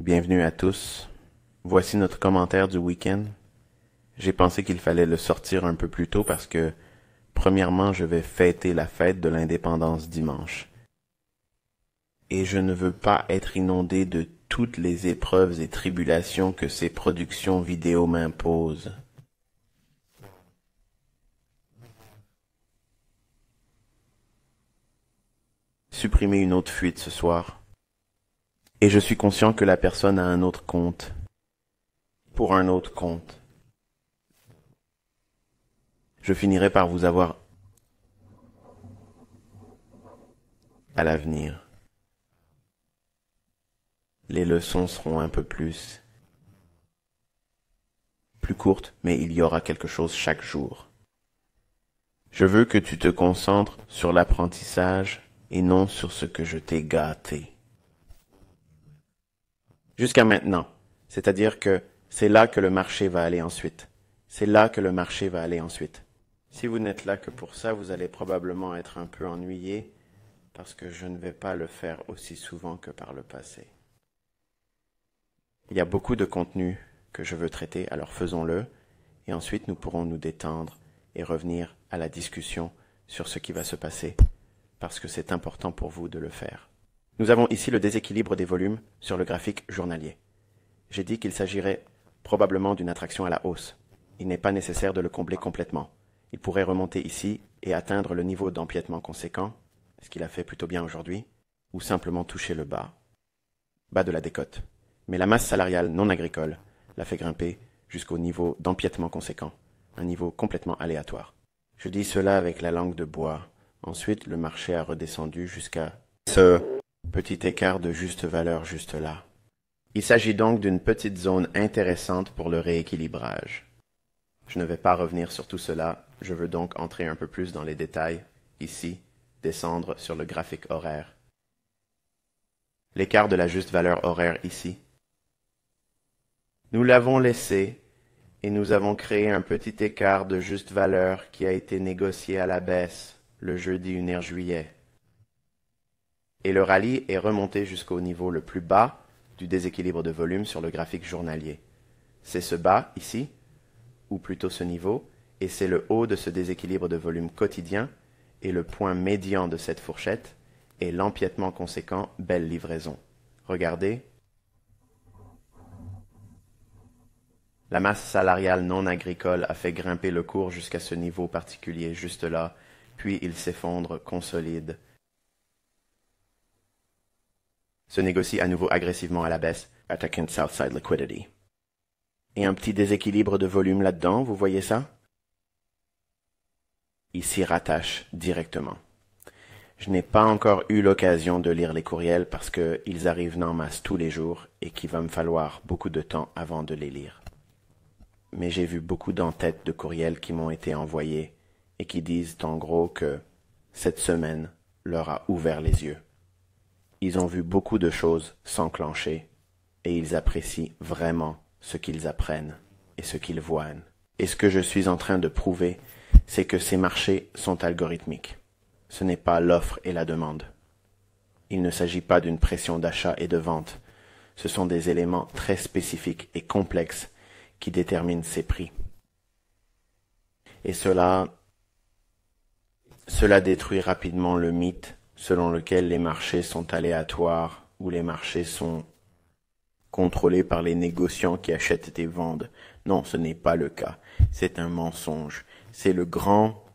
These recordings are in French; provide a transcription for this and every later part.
Bienvenue à tous. Voici notre commentaire du week-end. J'ai pensé qu'il fallait le sortir un peu plus tôt parce que, premièrement, je vais fêter la fête de l'indépendance dimanche. Et je ne veux pas être inondé de toutes les épreuves et tribulations que ces productions vidéo m'imposent. Supprimer une autre fuite ce soir. Et je suis conscient que la personne a un autre compte. Pour un autre compte. Je finirai par vous avoir à l'avenir. Les leçons seront un peu plus courtes, mais il y aura quelque chose chaque jour. Je veux que tu te concentres sur l'apprentissage et non sur ce que je t'ai gâté. Jusqu'à maintenant, c'est-à-dire que c'est là que le marché va aller ensuite. C'est là que le marché va aller ensuite. Si vous n'êtes là que pour ça, vous allez probablement être un peu ennuyé parce que je ne vais pas le faire aussi souvent que par le passé. Il y a beaucoup de contenu que je veux traiter, alors faisons-le, et ensuite nous pourrons nous détendre et revenir à la discussion sur ce qui va se passer, parce que c'est important pour vous de le faire. Nous avons ici le déséquilibre des volumes sur le graphique journalier. J'ai dit qu'il s'agirait probablement d'une attraction à la hausse. Il n'est pas nécessaire de le combler complètement. Il pourrait remonter ici et atteindre le niveau d'empiètement conséquent, ce qu'il a fait plutôt bien aujourd'hui, ou simplement toucher le bas de la décote. Mais la masse salariale non agricole l'a fait grimper jusqu'au niveau d'empiètement conséquent, un niveau complètement aléatoire. Je dis cela avec la langue de bois. Ensuite, le marché a redescendu jusqu'à ce petit écart de juste valeur juste là. Il s'agit donc d'une petite zone intéressante pour le rééquilibrage. Je ne vais pas revenir sur tout cela, je veux donc entrer un peu plus dans les détails, ici, descendre sur le graphique horaire. L'écart de la juste valeur horaire ici. Nous l'avons laissé et nous avons créé un petit écart de juste valeur qui a été négocié à la baisse le jeudi 1er juillet. Et le rallye est remonté jusqu'au niveau le plus bas du déséquilibre de volume sur le graphique journalier. C'est ce bas ici, ou plutôt ce niveau, et c'est le haut de ce déséquilibre de volume quotidien, et le point médian de cette fourchette est l'empiètement conséquent, belle livraison. Regardez. La masse salariale non agricole a fait grimper le cours jusqu'à ce niveau particulier juste là, puis il s'effondre, consolide, se négocie à nouveau agressivement à la baisse, attaquant Southside Liquidity. Et un petit déséquilibre de volume là-dedans, vous voyez ça? Il s'y rattache directement. Je n'ai pas encore eu l'occasion de lire les courriels parce qu'ils arrivent en masse tous les jours et qu'il va me falloir beaucoup de temps avant de les lire. Mais j'ai vu beaucoup d'entêtes de courriels qui m'ont été envoyés et qui disent en gros que cette semaine leur a ouvert les yeux. Ils ont vu beaucoup de choses s'enclencher et ils apprécient vraiment ce qu'ils apprennent et ce qu'ils voient. Et ce que je suis en train de prouver, c'est que ces marchés sont algorithmiques. Ce n'est pas l'offre et la demande. Il ne s'agit pas d'une pression d'achat et de vente. Ce sont des éléments très spécifiques et complexes qui déterminent ces prix. Et cela détruit rapidement le mythe selon lequel les marchés sont aléatoires ou les marchés sont contrôlés par les négociants qui achètent et vendent. Non, ce n'est pas le cas. C'est un mensonge. C'est le grand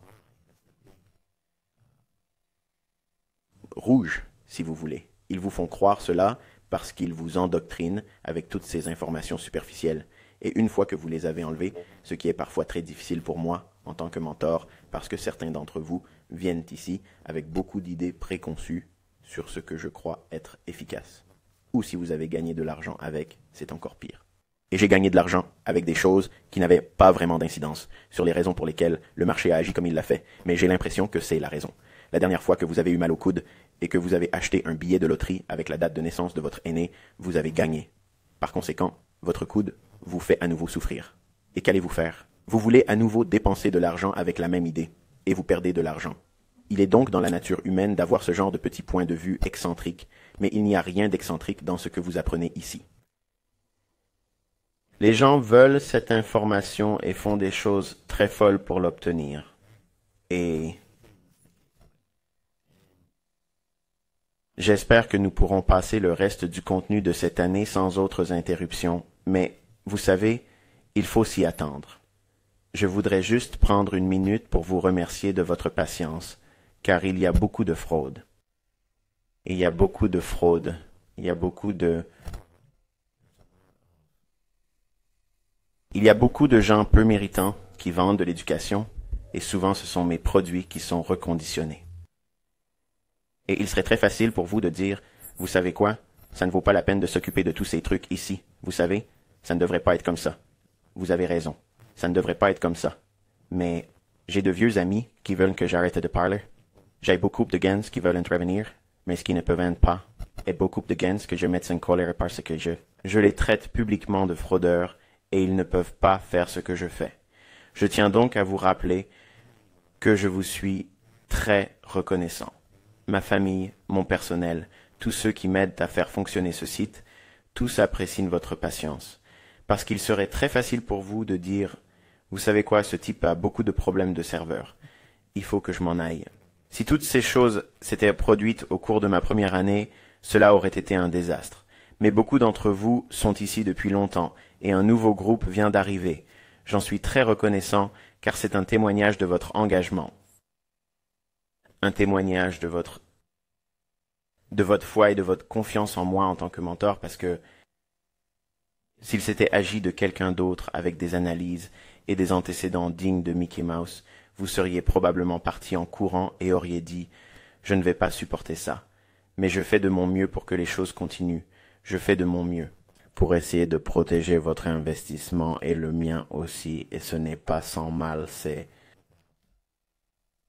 rouge, si vous voulez. Ils vous font croire cela parce qu'ils vous endoctrinent avec toutes ces informations superficielles. Et une fois que vous les avez enlevées, ce qui est parfois très difficile pour moi en tant que mentor, parce que certains d'entre vous viennent ici avec beaucoup d'idées préconçues sur ce que je crois être efficace. Ou si vous avez gagné de l'argent avec, c'est encore pire. Et j'ai gagné de l'argent avec des choses qui n'avaient pas vraiment d'incidence sur les raisons pour lesquelles le marché a agi comme il l'a fait, mais j'ai l'impression que c'est la raison. La dernière fois que vous avez eu mal au coude et que vous avez acheté un billet de loterie avec la date de naissance de votre aîné, vous avez gagné. Par conséquent, votre coude vous fait à nouveau souffrir. Et qu'allez-vous faire? Vous voulez à nouveau dépenser de l'argent avec la même idée, et vous perdez de l'argent. Il est donc dans la nature humaine d'avoir ce genre de petits points de vue excentriques, mais il n'y a rien d'excentrique dans ce que vous apprenez ici. Les gens veulent cette information et font des choses très folles pour l'obtenir. Et j'espère que nous pourrons passer le reste du contenu de cette année sans autres interruptions, mais vous savez, il faut s'y attendre. Je voudrais juste prendre une minute pour vous remercier de votre patience, car il y a beaucoup de fraude. Il y a beaucoup de fraude. Il y a beaucoup de gens peu méritants qui vendent de l'éducation, et souvent ce sont mes produits qui sont reconditionnés. Et il serait très facile pour vous de dire, vous savez quoi, ça ne vaut pas la peine de s'occuper de tous ces trucs ici. Vous savez, ça ne devrait pas être comme ça. Vous avez raison, ça ne devrait pas être comme ça. Mais j'ai de vieux amis qui veulent que j'arrête de parler. J'ai beaucoup de gens qui veulent intervenir, mais ce qui ne peuvent pas. Et beaucoup de gens que je mette en colère parce que je les traite publiquement de fraudeurs et ils ne peuvent pas faire ce que je fais. Je tiens donc à vous rappeler que je vous suis très reconnaissant. Ma famille, mon personnel, tous ceux qui m'aident à faire fonctionner ce site, tous apprécient votre patience. Parce qu'il serait très facile pour vous de dire « Vous savez quoi, ce type a beaucoup de problèmes de serveur. Il faut que je m'en aille. » Si toutes ces choses s'étaient produites au cours de ma première année, cela aurait été un désastre. Mais beaucoup d'entre vous sont ici depuis longtemps et un nouveau groupe vient d'arriver. J'en suis très reconnaissant car c'est un témoignage de votre engagement. Un témoignage de votre foi et de votre confiance en moi en tant que mentor parce que s'il s'était agi de quelqu'un d'autre avec des analyses et des antécédents dignes de Mickey Mouse, vous seriez probablement parti en courant et auriez dit « Je ne vais pas supporter ça, mais je fais de mon mieux pour que les choses continuent. Je fais de mon mieux pour essayer de protéger votre investissement et le mien aussi, et ce n'est pas sans mal, c'est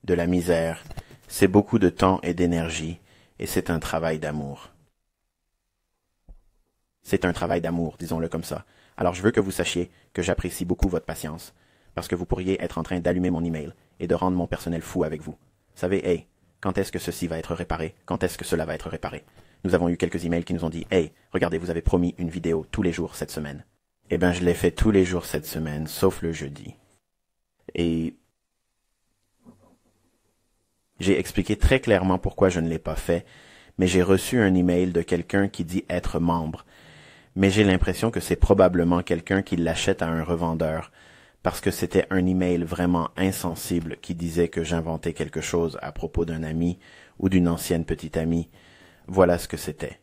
de la misère, c'est beaucoup de temps et d'énergie, et c'est un travail d'amour. C'est un travail d'amour, disons-le comme ça. Alors je veux que vous sachiez que j'apprécie beaucoup votre patience, parce que vous pourriez être en train d'allumer mon email et de rendre mon personnel fou avec vous. Savez, hey, quand est-ce que ceci va être réparé? Quand est-ce que cela va être réparé? Nous avons eu quelques emails qui nous ont dit, hey, regardez, vous avez promis une vidéo tous les jours cette semaine. Eh ben, je l'ai fait tous les jours cette semaine, sauf le jeudi. Et j'ai expliqué très clairement pourquoi je ne l'ai pas fait, mais j'ai reçu un email de quelqu'un qui dit être membre. Mais j'ai l'impression que c'est probablement quelqu'un qui l'achète à un revendeur, parce que c'était un email vraiment insensible qui disait que j'inventais quelque chose à propos d'un ami ou d'une ancienne petite amie. Voilà ce que c'était.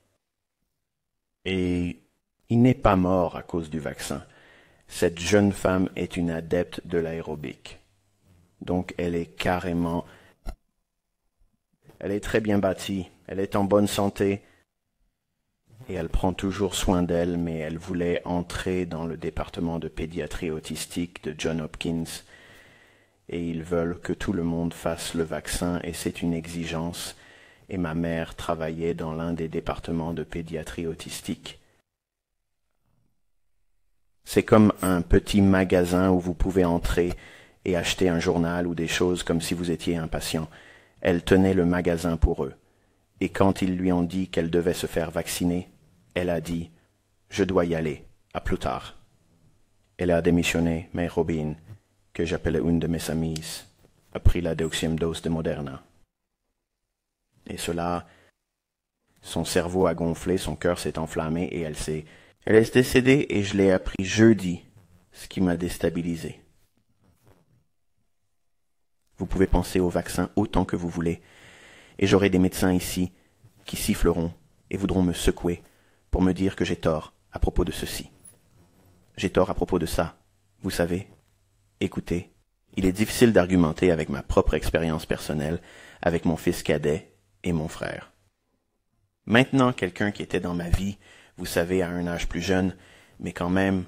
Et il n'est pas mort à cause du vaccin. Cette jeune femme est une adepte de l'aérobic. Donc elle est très bien bâtie, elle est en bonne santé, et elle prend toujours soin d'elle, mais elle voulait entrer dans le département de pédiatrie autistique de Johns Hopkins, et ils veulent que tout le monde fasse le vaccin, et c'est une exigence, et ma mère travaillait dans l'un des départements de pédiatrie autistique. C'est comme un petit magasin où vous pouvez entrer et acheter un journal ou des choses comme si vous étiez un patient. Elle tenait le magasin pour eux. Et quand ils lui ont dit qu'elle devait se faire vacciner, elle a dit « Je dois y aller, à plus tard ». Elle a démissionné, mais Robin, que j'appelais une de mes amies, a pris la 2e dose de Moderna. Et cela, son cerveau a gonflé, son cœur s'est enflammé et elle est décédée et je l'ai appris jeudi, ce qui m'a déstabilisé. Vous pouvez penser au vaccin autant que vous voulez, et j'aurai des médecins ici qui siffleront et voudront me secouer pour me dire que j'ai tort à propos de ceci. J'ai tort à propos de ça. Vous savez, écoutez, il est difficile d'argumenter avec ma propre expérience personnelle, avec mon fils cadet et mon frère. Maintenant, quelqu'un qui était dans ma vie, vous savez, à un âge plus jeune, mais quand même,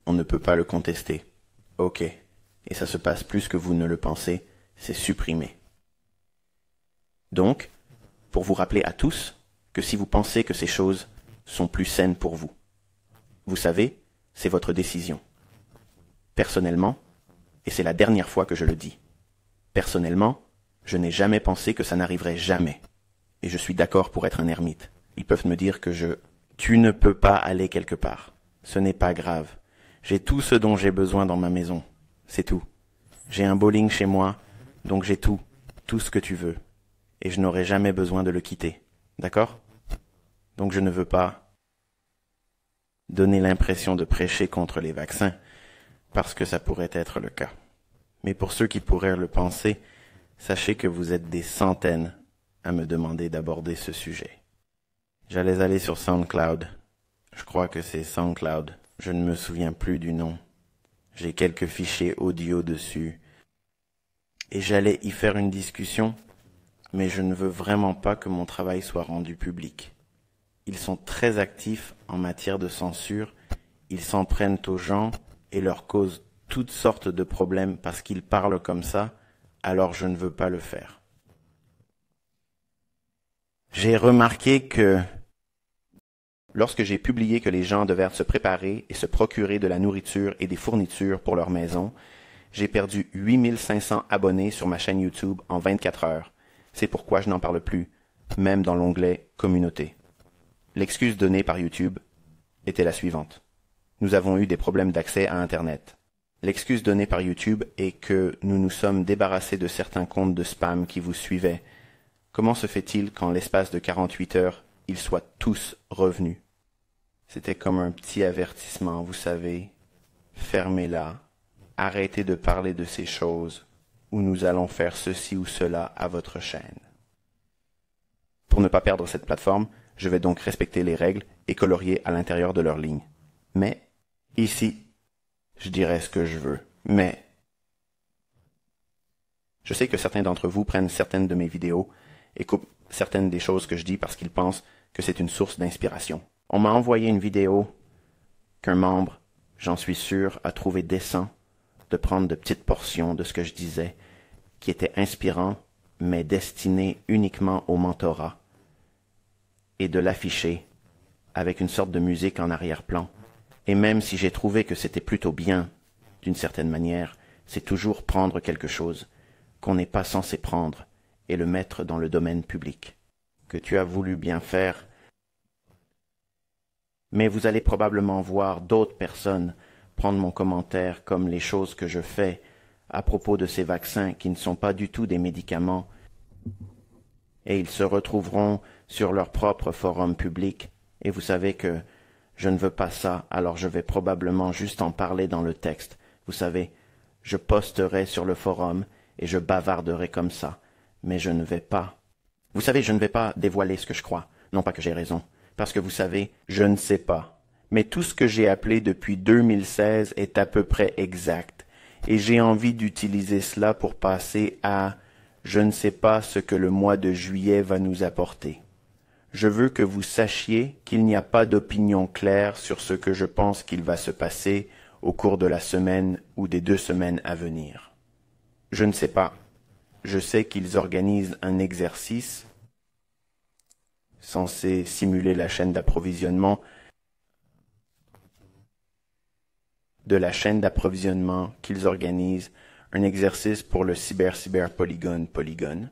on ne peut pas le contester. Ok, et ça se passe plus que vous ne le pensez, c'est supprimé. Donc, pour vous rappeler à tous que si vous pensez que ces choses sont plus saines pour vous, vous savez, c'est votre décision. Personnellement, et c'est la dernière fois que je le dis, personnellement, je n'ai jamais pensé que ça n'arriverait jamais. Et je suis d'accord pour être un ermite. Ils peuvent me dire que tu ne peux pas aller quelque part. Ce n'est pas grave. J'ai tout ce dont j'ai besoin dans ma maison. C'est tout. J'ai un bowling chez moi, donc j'ai tout ce que tu veux. Et je n'aurai jamais besoin de le quitter. D'accord? Donc je ne veux pas donner l'impression de prêcher contre les vaccins, parce que ça pourrait être le cas. Mais pour ceux qui pourraient le penser, sachez que vous êtes des centaines à me demander d'aborder ce sujet. J'allais aller sur SoundCloud. Je crois que c'est SoundCloud. Je ne me souviens plus du nom. J'ai quelques fichiers audio dessus. Et j'allais y faire une discussion, mais je ne veux vraiment pas que mon travail soit rendu public. Ils sont très actifs en matière de censure. Ils s'en prennent aux gens et leur causent toutes sortes de problèmes parce qu'ils parlent comme ça, alors je ne veux pas le faire. J'ai remarqué que lorsque j'ai publié que les gens devaient se préparer et se procurer de la nourriture et des fournitures pour leur maison, j'ai perdu 8500 abonnés sur ma chaîne YouTube en 24 heures. C'est pourquoi je n'en parle plus, même dans l'onglet « Communauté ». L'excuse donnée par YouTube était la suivante. Nous avons eu des problèmes d'accès à Internet. L'excuse donnée par YouTube est que nous nous sommes débarrassés de certains comptes de spam qui vous suivaient. Comment se fait-il qu'en l'espace de 48 heures, ils soient tous revenus? C'était comme un petit avertissement, vous savez. Fermez-la. Arrêtez de parler de ces choses, ou nous allons faire ceci ou cela à votre chaîne. Pour ne pas perdre cette plateforme, je vais donc respecter les règles et colorier à l'intérieur de leur ligne. Mais, ici, je dirais ce que je veux. Mais, je sais que certains d'entre vous prennent certaines de mes vidéos et coupent certaines des choses que je dis parce qu'ils pensent que c'est une source d'inspiration. On m'a envoyé une vidéo qu'un membre, j'en suis sûr, a trouvé décent de prendre de petites portions de ce que je disais, qui était inspirant, mais destiné uniquement au mentorat, et de l'afficher avec une sorte de musique en arrière-plan. Et même si j'ai trouvé que c'était plutôt bien, d'une certaine manière, c'est toujours prendre quelque chose qu'on n'est pas censé prendre et le mettre dans le domaine public, que tu as voulu bien faire. Mais vous allez probablement voir d'autres personnes prendre mon commentaire comme les choses que je fais à propos de ces vaccins qui ne sont pas du tout des médicaments, et ils se retrouveront sur leur propre forum public, et vous savez que je ne veux pas ça, alors je vais probablement juste en parler dans le texte. Vous savez, je posterai sur le forum et je bavarderai comme ça, mais je ne vais pas. Vous savez, je ne vais pas dévoiler ce que je crois, non pas que j'ai raison, parce que vous savez, je ne sais pas. Mais tout ce que j'ai appelé depuis 2016 est à peu près exact, et j'ai envie d'utiliser cela pour passer à « je ne sais pas ce que le mois de juillet va nous apporter ». Je veux que vous sachiez qu'il n'y a pas d'opinion claire sur ce que je pense qu'il va se passer au cours de la semaine ou des 2 semaines à venir. Je ne sais pas. Je sais qu'ils organisent un exercice censé simuler la chaîne d'approvisionnement qu'ils organisent, un exercice pour le Polygone.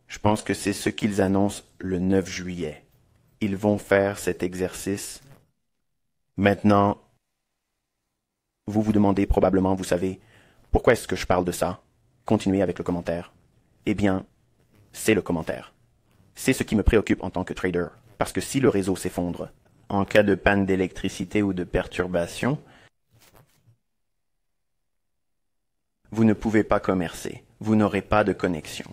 Je pense que c'est ce qu'ils annoncent le 9 juillet. Ils vont faire cet exercice. Maintenant, vous vous demandez probablement, vous savez, pourquoi est-ce que je parle de ça? Continuez avec le commentaire. Eh bien, c'est le commentaire. C'est ce qui me préoccupe en tant que trader. Parce que si le réseau s'effondre, en cas de panne d'électricité ou de perturbation, vous ne pouvez pas commercer. Vous n'aurez pas de connexion.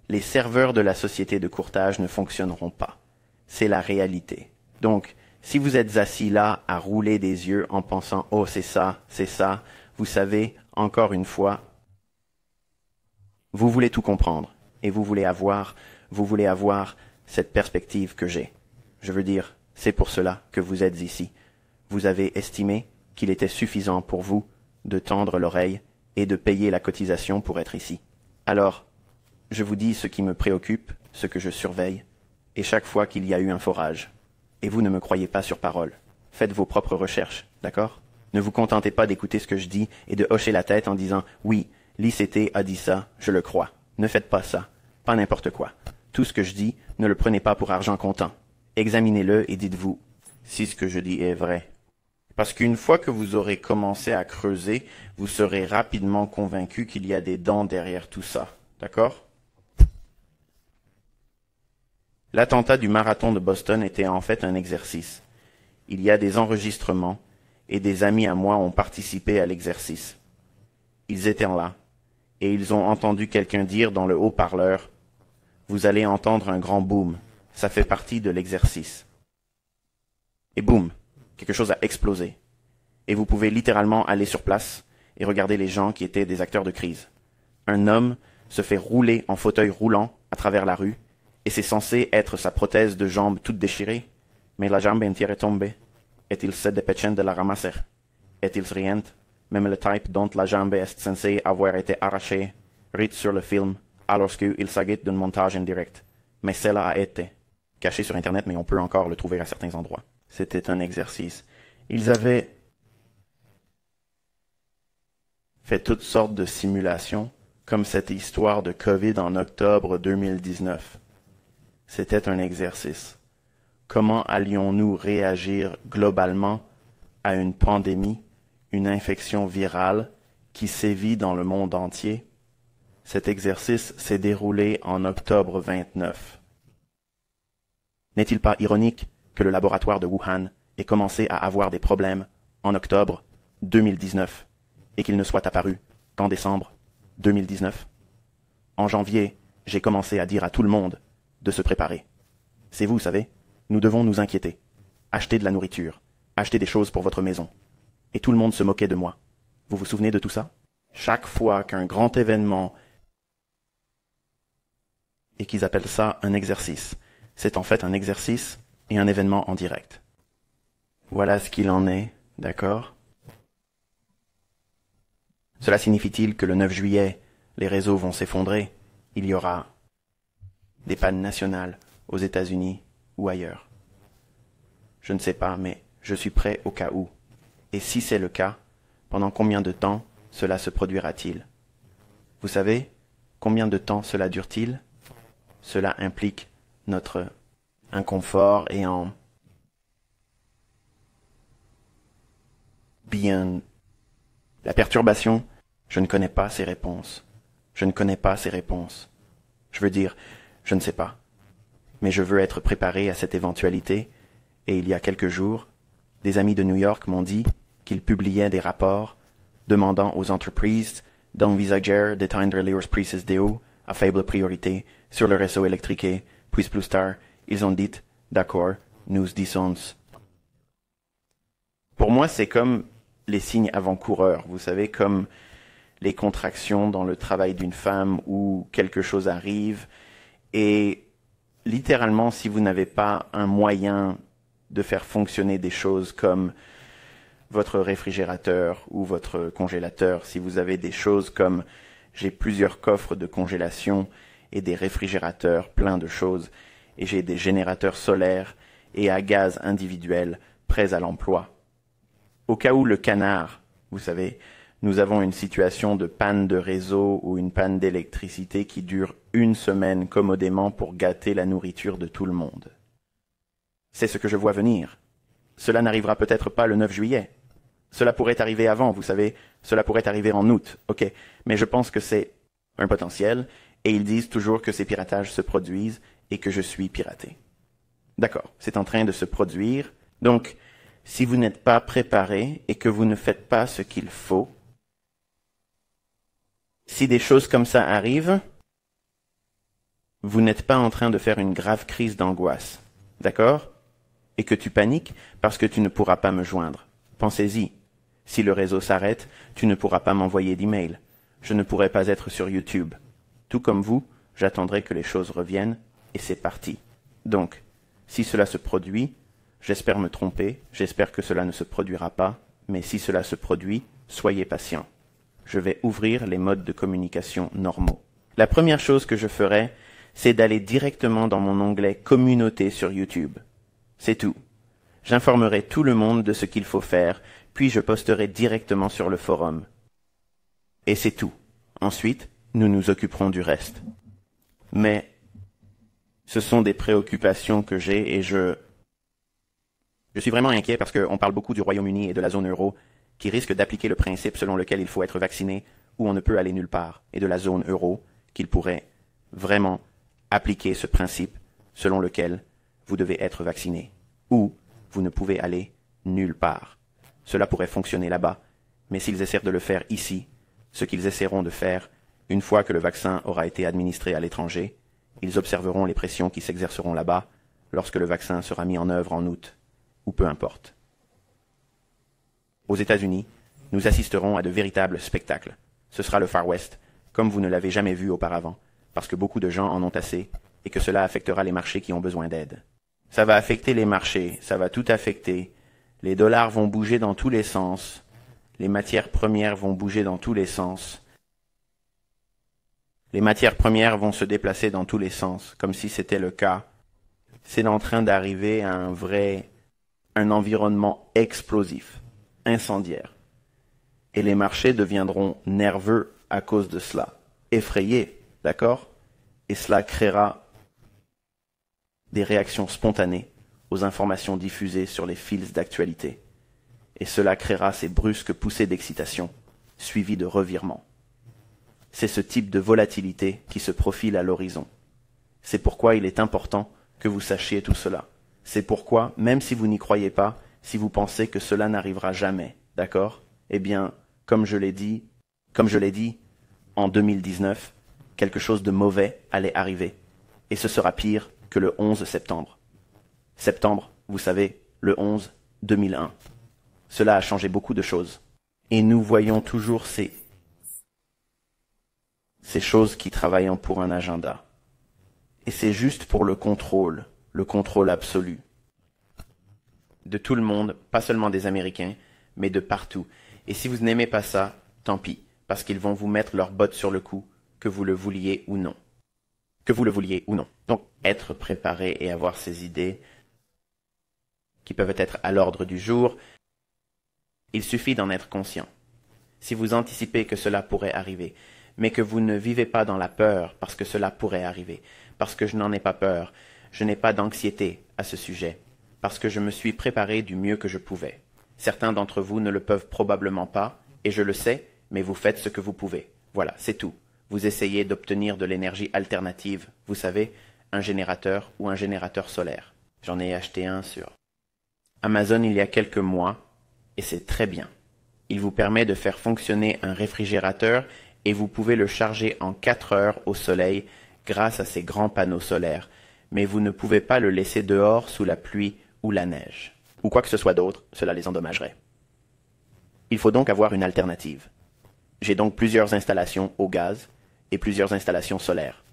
Les serveurs de la société de courtage ne fonctionneront pas. C'est la réalité. Donc, si vous êtes assis là à rouler des yeux en pensant « Oh, c'est ça », vous savez, encore une fois, vous voulez tout comprendre et vous voulez avoir cette perspective que j'ai. Je veux dire, c'est pour cela que vous êtes ici. Vous avez estimé qu'il était suffisant pour vous de tendre l'oreille et de payer la cotisation pour être ici. Alors, je vous dis ce qui me préoccupe, ce que je surveille, et chaque fois qu'il y a eu un forage. Et vous ne me croyez pas sur parole. Faites vos propres recherches, d'accord? Ne vous contentez pas d'écouter ce que je dis et de hocher la tête en disant « Oui, l'ICT a dit ça, je le crois. » Ne faites pas ça. Pas n'importe quoi. Tout ce que je dis, ne le prenez pas pour argent comptant. Examinez-le et dites-vous si ce que je dis est vrai. Parce qu'une fois que vous aurez commencé à creuser, vous serez rapidement convaincu qu'il y a des dents derrière tout ça. D'accord? L'attentat du marathon de Boston était en fait un exercice. Il y a des enregistrements et des amis à moi ont participé à l'exercice. Ils étaient là et ils ont entendu quelqu'un dire dans le haut-parleur « Vous allez entendre un grand boom, ça fait partie de l'exercice. » Et boum, quelque chose a explosé. Et vous pouvez littéralement aller sur place et regarder les gens qui étaient des acteurs de crise. Un homme se fait rouler en fauteuil roulant à travers la rue et c'est censé être sa prothèse de jambe toute déchirée. Mais la jambe entière est tombée. Et il se dépêchait de la ramasser. Et il rient, même le type dont la jambe est censée avoir été arrachée, rit sur le film, alors qu'il s'agit d'un montage en direct. Mais cela a été caché sur Internet, mais on peut encore le trouver à certains endroits. C'était un exercice. Ils avaient fait toutes sortes de simulations, comme cette histoire de COVID en octobre 2019. C'était un exercice. Comment allions-nous réagir globalement à une pandémie, une infection virale qui sévit dans le monde entier? Cet exercice s'est déroulé en octobre 29. N'est-il pas ironique que le laboratoire de Wuhan ait commencé à avoir des problèmes en octobre 2019 et qu'il ne soit apparu qu'en décembre 2019? En janvier, j'ai commencé à dire à tout le monde de se préparer. C'est vous savez, nous devons nous inquiéter. Acheter de la nourriture, acheter des choses pour votre maison. Et tout le monde se moquait de moi. Vous vous souvenez de tout ça? Chaque fois qu'un grand événement, et qu'ils appellent ça un exercice, c'est en fait un exercice et un événement en direct. Voilà ce qu'il en est, d'accord? Cela signifie-t-il que le 9 juillet, les réseaux vont s'effondrer? Il y aura des pannes nationales aux États-Unis ou ailleurs? Je ne sais pas, mais je suis prêt au cas où. Et si c'est le cas, pendant combien de temps cela se produira-t-il? Vous savez, combien de temps cela dure-t-il? Cela implique notre inconfort et en bien la perturbation. Je ne connais pas ces réponses. Je ne connais pas ces réponses. Je veux dire, je ne sais pas. Mais je veux être préparé à cette éventualité, et il y a quelques jours, des amis de New York m'ont dit qu'ils publiaient des rapports demandant aux entreprises d'envisager d'éteindre les prises d'eau à faible priorité sur le réseau électrique, puis plus tard, ils ont dit, d'accord, nous disons. Pour moi, c'est comme les signes avant-coureurs, vous savez, comme les contractions dans le travail d'une femme où quelque chose arrive, et littéralement, si vous n'avez pas un moyen de faire fonctionner des choses comme votre réfrigérateur ou votre congélateur, si vous avez des choses comme j'ai plusieurs coffres de congélation et des réfrigérateurs pleins de choses, et j'ai des générateurs solaires et à gaz individuels prêts à l'emploi. Au cas où le canard, vous savez, nous avons une situation de panne de réseau ou une panne d'électricité qui dure une semaine commodément pour gâter la nourriture de tout le monde. C'est ce que je vois venir. Cela n'arrivera peut-être pas le 9 juillet. Cela pourrait arriver avant, vous savez, cela pourrait arriver en août, ok, mais je pense que c'est un potentiel, et ils disent toujours que ces piratages se produisent et que je suis piraté. D'accord, c'est en train de se produire, donc si vous n'êtes pas préparé et que vous ne faites pas ce qu'il faut, si des choses comme ça arrivent, vous n'êtes pas en train de faire une grave crise d'angoisse, d'accord? Et que tu paniques parce que tu ne pourras pas me joindre. Pensez-y. Si le réseau s'arrête, tu ne pourras pas m'envoyer d'email. Je ne pourrai pas être sur YouTube. Tout comme vous, j'attendrai que les choses reviennent, et c'est parti. Donc, si cela se produit, j'espère me tromper, j'espère que cela ne se produira pas, mais si cela se produit, soyez patient. Je vais ouvrir les modes de communication normaux. La première chose que je ferai, c'est d'aller directement dans mon onglet Communauté sur YouTube. C'est tout. J'informerai tout le monde de ce qu'il faut faire, puis je posterai directement sur le forum. Et c'est tout. Ensuite, nous nous occuperons du reste. Mais ce sont des préoccupations que j'ai et je Je suis vraiment inquiet parce qu'on parle beaucoup du Royaume-Uni et de la zone euro, qui risque d'appliquer le principe selon lequel il faut être vacciné ou on ne peut aller nulle part, et de la zone euro, qu'il pourrait vraiment appliquer ce principe selon lequel vous devez être vacciné, ou vous ne pouvez aller nulle part. Cela pourrait fonctionner là-bas, mais s'ils essaient de le faire ici, ce qu'ils essaieront de faire, une fois que le vaccin aura été administré à l'étranger, ils observeront les pressions qui s'exerceront là-bas lorsque le vaccin sera mis en œuvre en août, ou peu importe. Aux États-Unis, nous assisterons à de véritables spectacles. Ce sera le Far West, comme vous ne l'avez jamais vu auparavant, parce que beaucoup de gens en ont assez, et que cela affectera les marchés qui ont besoin d'aide. Ça va affecter les marchés, ça va tout affecter. Les dollars vont bouger dans tous les sens. Les matières premières vont bouger dans tous les sens. Les matières premières vont se déplacer dans tous les sens, comme si c'était le cas. C'est en train d'arriver à un environnement explosif, incendiaire. Et les marchés deviendront nerveux à cause de cela, effrayés, d'accord? Et cela créera des réactions spontanées aux informations diffusées sur les fils d'actualité. Et cela créera ces brusques poussées d'excitation, suivies de revirements. C'est ce type de volatilité qui se profile à l'horizon. C'est pourquoi il est important que vous sachiez tout cela. C'est pourquoi, même si vous n'y croyez pas, si vous pensez que cela n'arrivera jamais, d'accord? Eh bien, comme je l'ai dit, en 2019, quelque chose de mauvais allait arriver. Et ce sera pire que le 11 septembre. Septembre, vous savez, le 11 2001. Cela a changé beaucoup de choses. Et nous voyons toujours ces choses qui travaillent pour un agenda. Et c'est juste pour le contrôle absolu. De tout le monde, pas seulement des Américains, mais de partout. Et si vous n'aimez pas ça, tant pis, parce qu'ils vont vous mettre leurs bottes sur le cou, que vous le vouliez ou non. Que vous le vouliez ou non. Donc, être préparé et avoir ces idées qui peuvent être à l'ordre du jour, il suffit d'en être conscient. Si vous anticipez que cela pourrait arriver, mais que vous ne vivez pas dans la peur parce que cela pourrait arriver, parce que je n'en ai pas peur, je n'ai pas d'anxiété à ce sujet, parce que je me suis préparé du mieux que je pouvais. Certains d'entre vous ne le peuvent probablement pas, et je le sais, mais vous faites ce que vous pouvez. Voilà, c'est tout. Vous essayez d'obtenir de l'énergie alternative, vous savez, un générateur ou un générateur solaire. J'en ai acheté un sur Amazon il y a quelques mois, et c'est très bien. Il vous permet de faire fonctionner un réfrigérateur et vous pouvez le charger en 4 heures au soleil grâce à ces grands panneaux solaires, mais vous ne pouvez pas le laisser dehors sous la pluie ou la neige, ou quoi que ce soit d'autre, cela les endommagerait. Il faut donc avoir une alternative. J'ai donc plusieurs installations au gaz et plusieurs installations solaires.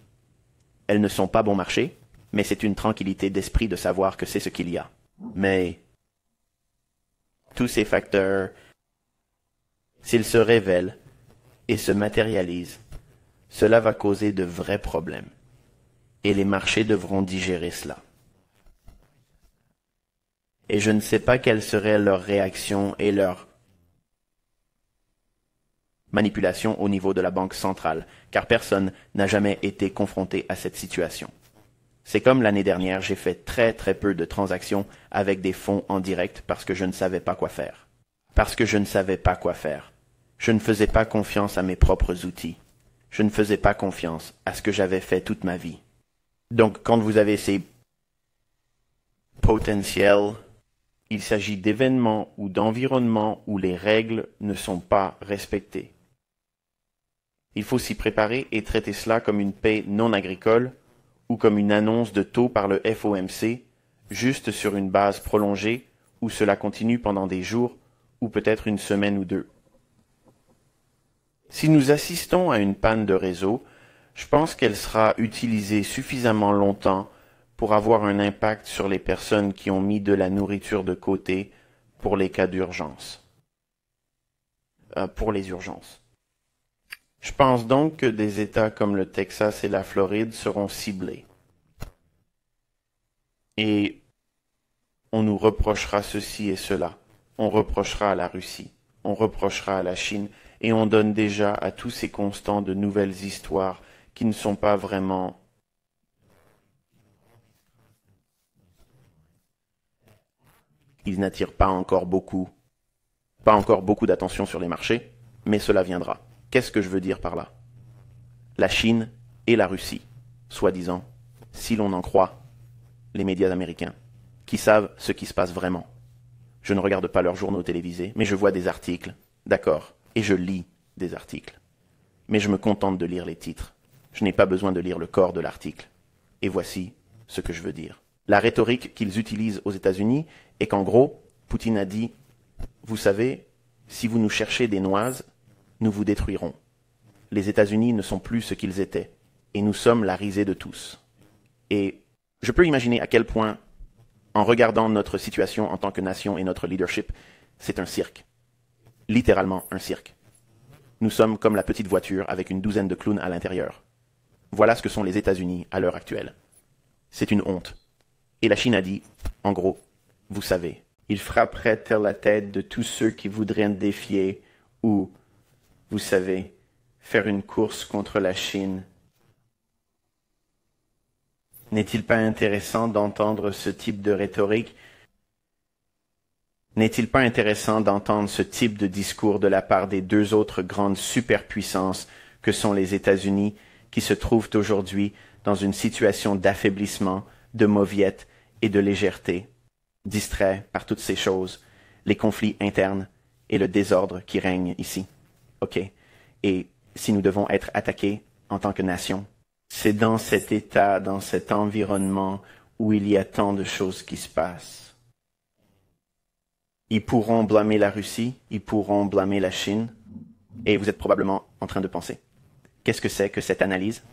Elles ne sont pas bon marché, mais c'est une tranquillité d'esprit de savoir que c'est ce qu'il y a. Mais tous ces facteurs, s'ils se révèlent et se matérialisent, cela va causer de vrais problèmes. Et les marchés devront digérer cela. Et je ne sais pas quelle serait leur réaction et leur manipulation au niveau de la Banque centrale, car personne n'a jamais été confronté à cette situation. C'est comme l'année dernière, j'ai fait très peu de transactions avec des fonds en direct parce que je ne savais pas quoi faire. Je ne faisais pas confiance à mes propres outils. Je ne faisais pas confiance à ce que j'avais fait toute ma vie. Donc, quand vous avez ces potentiels, il s'agit d'événements ou d'environnements où les règles ne sont pas respectées. Il faut s'y préparer et traiter cela comme une paie non agricole ou comme une annonce de taux par le FOMC, juste sur une base prolongée où cela continue pendant des jours ou peut-être une semaine ou deux. Si nous assistons à une panne de réseau, je pense qu'elle sera utilisée suffisamment longtemps pour avoir un impact sur les personnes qui ont mis de la nourriture de côté pour les cas d'urgence. Pour les urgences. Je pense donc que des États comme le Texas et la Floride seront ciblés. Et on nous reprochera ceci et cela. On reprochera à la Russie, on reprochera à la Chine, et on donne déjà à tous ces constants de nouvelles histoires qui ne sont pas vraiment Ils n'attirent pas encore beaucoup d'attention sur les marchés, mais cela viendra. Qu'est-ce que je veux dire par là? La Chine et la Russie, soi-disant, si l'on en croit les médias américains, qui savent ce qui se passe vraiment. Je ne regarde pas leurs journaux télévisés, mais je vois des articles, d'accord, et je lis des articles. Mais je me contente de lire les titres. Je n'ai pas besoin de lire le corps de l'article. Et voici ce que je veux dire. La rhétorique qu'ils utilisent aux États-Unis est qu'en gros, Poutine a dit « Vous savez, si vous nous cherchez des noises, nous vous détruirons. Les États-Unis ne sont plus ce qu'ils étaient, et nous sommes la risée de tous. » Et je peux imaginer à quel point, en regardant notre situation en tant que nation et notre leadership, c'est un cirque. Littéralement un cirque. Nous sommes comme la petite voiture avec une douzaine de clowns à l'intérieur. Voilà ce que sont les États-Unis à l'heure actuelle. C'est une honte. Et la Chine a dit, en gros, vous savez, il frapperait sur la tête de tous ceux qui voudraient défier ou, vous savez, faire une course contre la Chine. N'est-il pas intéressant d'entendre ce type de rhétorique? N'est-il pas intéressant d'entendre ce type de discours de la part des deux autres grandes superpuissances que sont les États-Unis, qui se trouvent aujourd'hui dans une situation d'affaiblissement, de mauviette et de légèreté, distraits par toutes ces choses, les conflits internes et le désordre qui règne ici? OK. Et si nous devons être attaqués en tant que nation, c'est dans cet état, dans cet environnement où il y a tant de choses qui se passent. Ils pourront blâmer la Russie, ils pourront blâmer la Chine, et vous êtes probablement en train de penser. Qu'est-ce que c'est que cette analyse?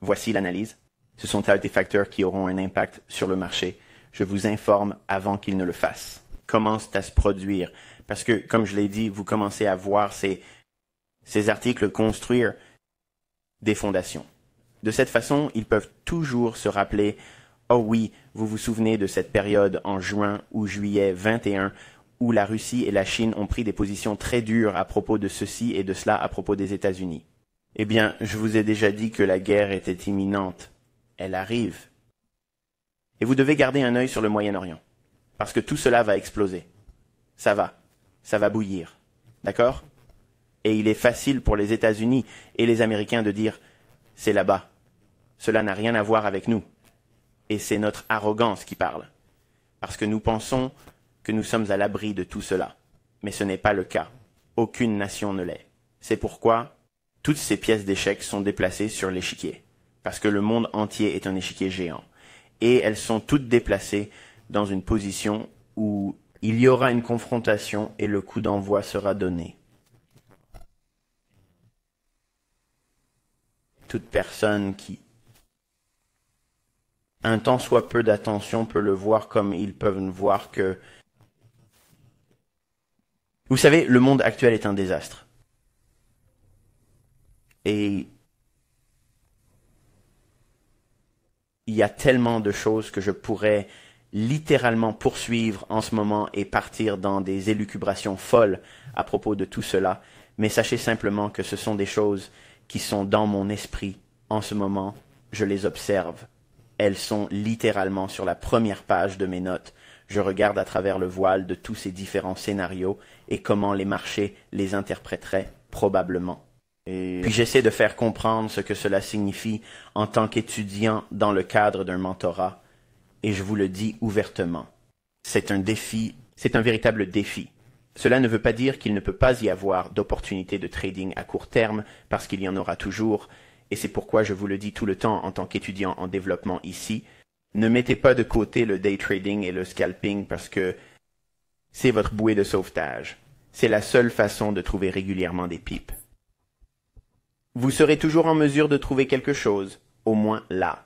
Voici l'analyse. Ce sont des facteurs qui auront un impact sur le marché. Je vous informe avant qu'ils ne le fassent. Commence à se produire. Parce que, comme je l'ai dit, vous commencez à voir ces articles construire des fondations. De cette façon, ils peuvent toujours se rappeler « Oh oui, vous vous souvenez de cette période en juin ou juillet 21 où la Russie et la Chine ont pris des positions très dures à propos de ceci et de cela à propos des États-Unis. Eh bien, je vous ai déjà dit que la guerre était imminente. Elle arrive. Et vous devez garder un œil sur le Moyen-Orient, parce que tout cela va exploser. Ça va bouillir. D'accord? Et il est facile pour les États-Unis et les Américains de dire « c'est là-bas. Cela n'a rien à voir avec nous. » Et c'est notre arrogance qui parle. Parce que nous pensons que nous sommes à l'abri de tout cela. Mais ce n'est pas le cas. Aucune nation ne l'est. C'est pourquoi toutes ces pièces d'échecs sont déplacées sur l'échiquier. Parce que le monde entier est un échiquier géant. Et elles sont toutes déplacées dans une position où il y aura une confrontation et le coup d'envoi sera donné. Toute personne qui un tant soit peu d'attention peut le voir comme ils peuvent voir que... Vous savez, le monde actuel est un désastre. Et il y a tellement de choses que je pourrais littéralement poursuivre en ce moment et partir dans des élucubrations folles à propos de tout cela. Mais sachez simplement que ce sont des choses qui sont dans mon esprit en ce moment. Je les observe. Elles sont littéralement sur la première page de mes notes. Je regarde à travers le voile de tous ces différents scénarios et comment les marchés les interpréteraient probablement. Et puis j'essaie de faire comprendre ce que cela signifie en tant qu'étudiant dans le cadre d'un mentorat. Et je vous le dis ouvertement. C'est un défi, c'est un véritable défi. Cela ne veut pas dire qu'il ne peut pas y avoir d'opportunités de trading à court terme, parce qu'il y en aura toujours. Et c'est pourquoi je vous le dis tout le temps en tant qu'étudiant en développement ici. Ne mettez pas de côté le day trading et le scalping parce que c'est votre bouée de sauvetage. C'est la seule façon de trouver régulièrement des pipes. Vous serez toujours en mesure de trouver quelque chose, au moins là.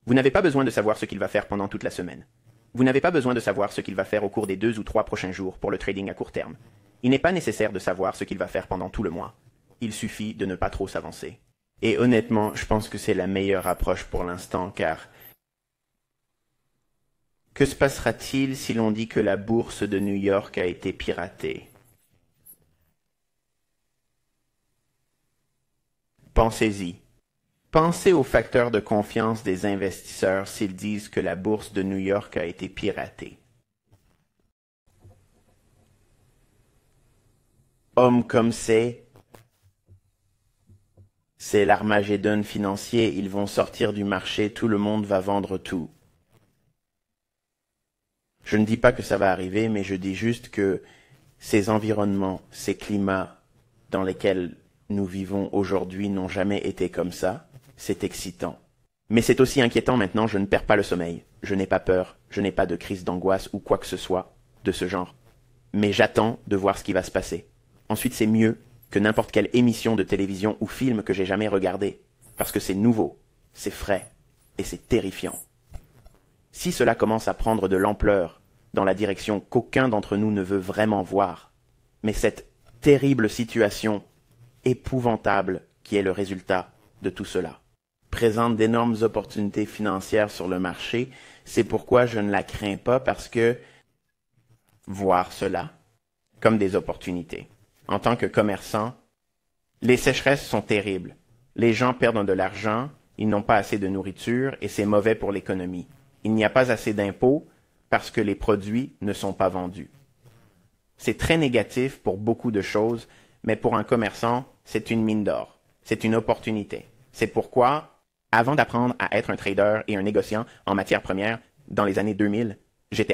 Vous n'avez pas besoin de savoir ce qu'il va faire pendant toute la semaine. Vous n'avez pas besoin de savoir ce qu'il va faire au cours des 2 ou 3 prochains jours pour le trading à court terme. Il n'est pas nécessaire de savoir ce qu'il va faire pendant tout le mois. Il suffit de ne pas trop s'avancer. Et honnêtement, je pense que c'est la meilleure approche pour l'instant, car que se passera-t-il si l'on dit que la bourse de New York a été piratée? Pensez-y. Pensez aux facteurs de confiance des investisseurs s'ils disent que la bourse de New York a été piratée. Homme comme c'est l'Armageddon financier, ils vont sortir du marché, tout le monde va vendre tout. Je ne dis pas que ça va arriver, mais je dis juste que ces environnements, ces climats dans lesquels nous vivons aujourd'hui n'ont jamais été comme ça. C'est excitant. Mais c'est aussi inquiétant maintenant, je ne perds pas le sommeil. Je n'ai pas peur, je n'ai pas de crise d'angoisse ou quoi que ce soit de ce genre. Mais j'attends de voir ce qui va se passer. Ensuite, c'est mieux que n'importe quelle émission de télévision ou film que j'ai jamais regardé. Parce que c'est nouveau, c'est frais et c'est terrifiant. Si cela commence à prendre de l'ampleur dans la direction qu'aucun d'entre nous ne veut vraiment voir, mais cette terrible situation épouvantable qui est le résultat de tout cela présente d'énormes opportunités financières sur le marché, c'est pourquoi je ne la crains pas parce que voir cela comme des opportunités. En tant que commerçant, les sécheresses sont terribles. Les gens perdent de l'argent, ils n'ont pas assez de nourriture et c'est mauvais pour l'économie. Il n'y a pas assez d'impôts parce que les produits ne sont pas vendus. C'est très négatif pour beaucoup de choses, mais pour un commerçant, c'est une mine d'or. C'est une opportunité. C'est pourquoi, avant d'apprendre à être un trader et un négociant en matières premières dans les années 2000,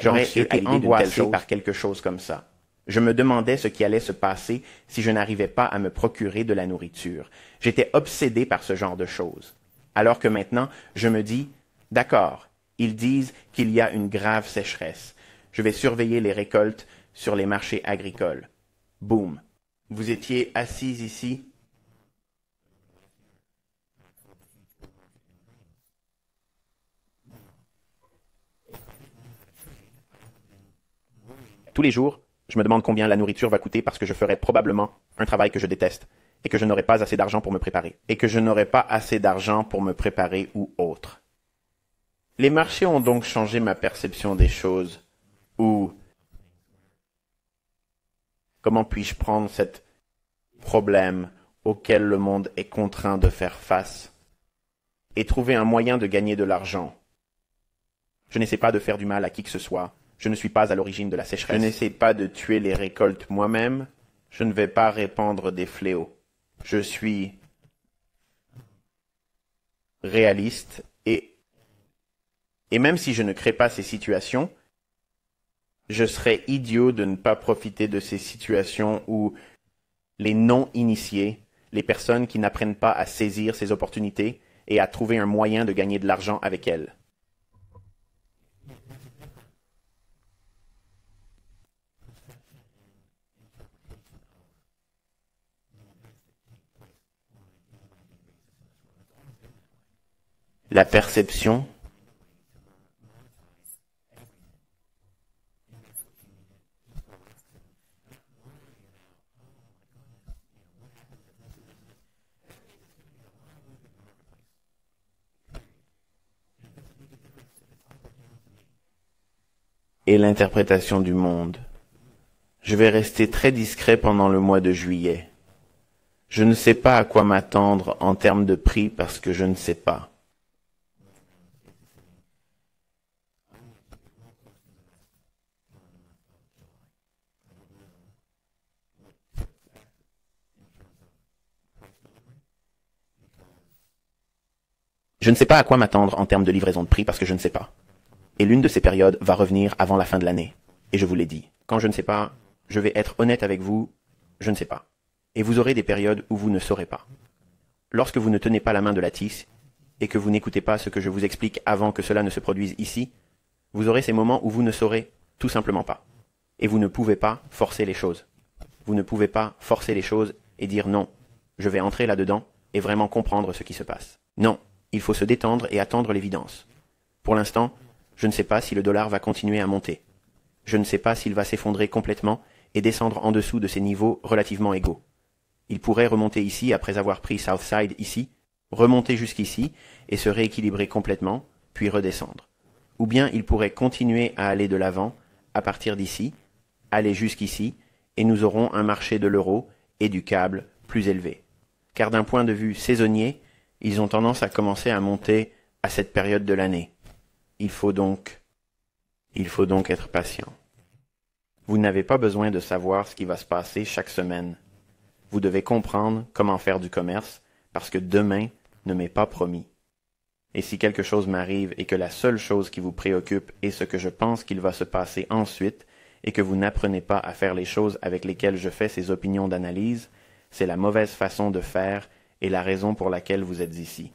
j'aurais été angoissé par quelque chose comme ça. Je me demandais ce qui allait se passer si je n'arrivais pas à me procurer de la nourriture. J'étais obsédé par ce genre de choses. Alors que maintenant, je me dis, d'accord, ils disent qu'il y a une grave sécheresse. Je vais surveiller les récoltes sur les marchés agricoles. Boum. Vous étiez assis ici. Tous les jours, je me demande combien la nourriture va coûter parce que je ferai probablement un travail que je déteste et que je n'aurai pas assez d'argent pour me préparer. Et que je n'aurai pas assez d'argent pour me préparer ou autre. Les marchés ont donc changé ma perception des choses. Ou comment puis-je prendre cet problème auquel le monde est contraint de faire face et trouver un moyen de gagner de l'argent. Je n'essaie pas de faire du mal à qui que ce soit. Je ne suis pas à l'origine de la sécheresse. Je n'essaie pas de tuer les récoltes moi-même. Je ne vais pas répandre des fléaux. Je suis réaliste et même si je ne crée pas ces situations, je serais idiot de ne pas profiter de ces situations où les non-initiés, les personnes qui n'apprennent pas à saisir ces opportunités et à trouver un moyen de gagner de l'argent avec elles. La perception et l'interprétation du monde. Je vais rester très discret pendant le mois de juillet. Je ne sais pas à quoi m'attendre en termes de prix parce que je ne sais pas. Je ne sais pas à quoi m'attendre en termes de livraison de prix parce que je ne sais pas. Et l'une de ces périodes va revenir avant la fin de l'année. Et je vous l'ai dit, quand je ne sais pas, je vais être honnête avec vous, je ne sais pas. Et vous aurez des périodes où vous ne saurez pas. Lorsque vous ne tenez pas la main de la tisse, et que vous n'écoutez pas ce que je vous explique avant que cela ne se produise ici, vous aurez ces moments où vous ne saurez tout simplement pas. Et vous ne pouvez pas forcer les choses. Vous ne pouvez pas forcer les choses et dire non, je vais entrer là-dedans et vraiment comprendre ce qui se passe. Non, il faut se détendre et attendre l'évidence. Pour l'instant, je ne sais pas si le dollar va continuer à monter. Je ne sais pas s'il va s'effondrer complètement et descendre en dessous de ces niveaux relativement égaux. Il pourrait remonter ici après avoir pris Southside ici, remonter jusqu'ici et se rééquilibrer complètement, puis redescendre. Ou bien il pourrait continuer à aller de l'avant, à partir d'ici, aller jusqu'ici, et nous aurons un marché de l'euro et du câble plus élevé. Car d'un point de vue saisonnier, ils ont tendance à commencer à monter à cette période de l'année. Il faut donc être patient. Vous n'avez pas besoin de savoir ce qui va se passer chaque semaine. Vous devez comprendre comment faire du commerce, parce que demain ne m'est pas promis. Et si quelque chose m'arrive et que la seule chose qui vous préoccupe est ce que je pense qu'il va se passer ensuite, et que vous n'apprenez pas à faire les choses avec lesquelles je fais ces opinions d'analyse, c'est la mauvaise façon de faire et la raison pour laquelle vous êtes ici.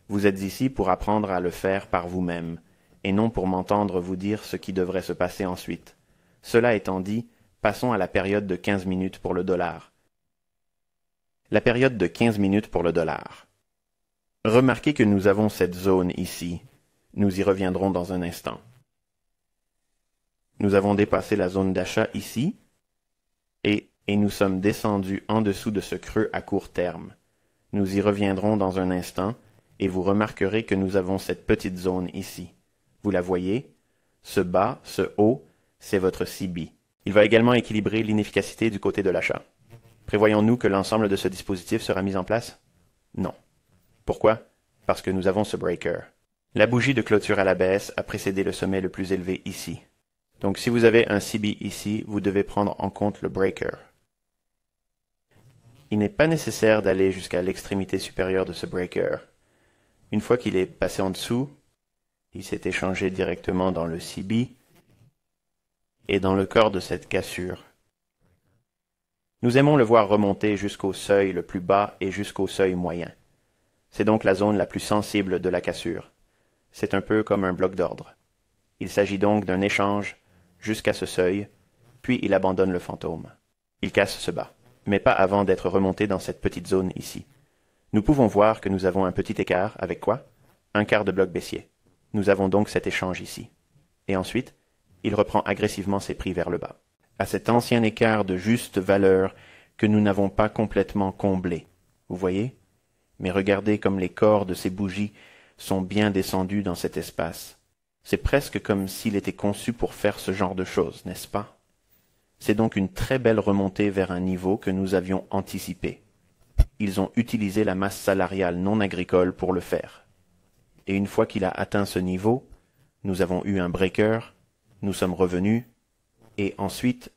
Vous êtes ici pour apprendre à le faire par vous-même, et non pour m'entendre vous dire ce qui devrait se passer ensuite. Cela étant dit, passons à la période de 15 minutes pour le dollar. La période de 15 minutes pour le dollar. Remarquez que nous avons cette zone ici. Nous y reviendrons dans un instant. Nous avons dépassé la zone d'achat ici, et nous sommes descendus en dessous de ce creux à court terme. Nous y reviendrons dans un instant, et vous remarquerez que nous avons cette petite zone ici. Vous la voyez? Ce bas, ce haut, c'est votre CB. Il va également équilibrer l'inefficacité du côté de l'achat. Prévoyons-nous que l'ensemble de ce dispositif sera mis en place? Non. Pourquoi? Parce que nous avons ce breaker. La bougie de clôture à la baisse a précédé le sommet le plus élevé ici. Donc si vous avez un CB ici, vous devez prendre en compte le breaker. Il n'est pas nécessaire d'aller jusqu'à l'extrémité supérieure de ce breaker. Une fois qu'il est passé en dessous, il s'est échangé directement dans le CB et dans le corps de cette cassure. Nous aimons le voir remonter jusqu'au seuil le plus bas et jusqu'au seuil moyen. C'est donc la zone la plus sensible de la cassure. C'est un peu comme un bloc d'ordre. Il s'agit donc d'un échange jusqu'à ce seuil, puis il abandonne le fantôme. Il casse ce bas, mais pas avant d'être remonté dans cette petite zone ici. Nous pouvons voir que nous avons un petit écart avec quoi? Un quart de bloc baissier. Nous avons donc cet échange ici. Et ensuite, il reprend agressivement ses prix vers le bas, à cet ancien écart de juste valeur que nous n'avons pas complètement comblé. Vous voyez? Mais regardez comme les corps de ces bougies sont bien descendus dans cet espace. C'est presque comme s'il était conçu pour faire ce genre de choses, n'est-ce pas? C'est donc une très belle remontée vers un niveau que nous avions anticipé. Ils ont utilisé la masse salariale non agricole pour le faire. Et une fois qu'il a atteint ce niveau, nous avons eu un breaker, nous sommes revenus, et ensuite,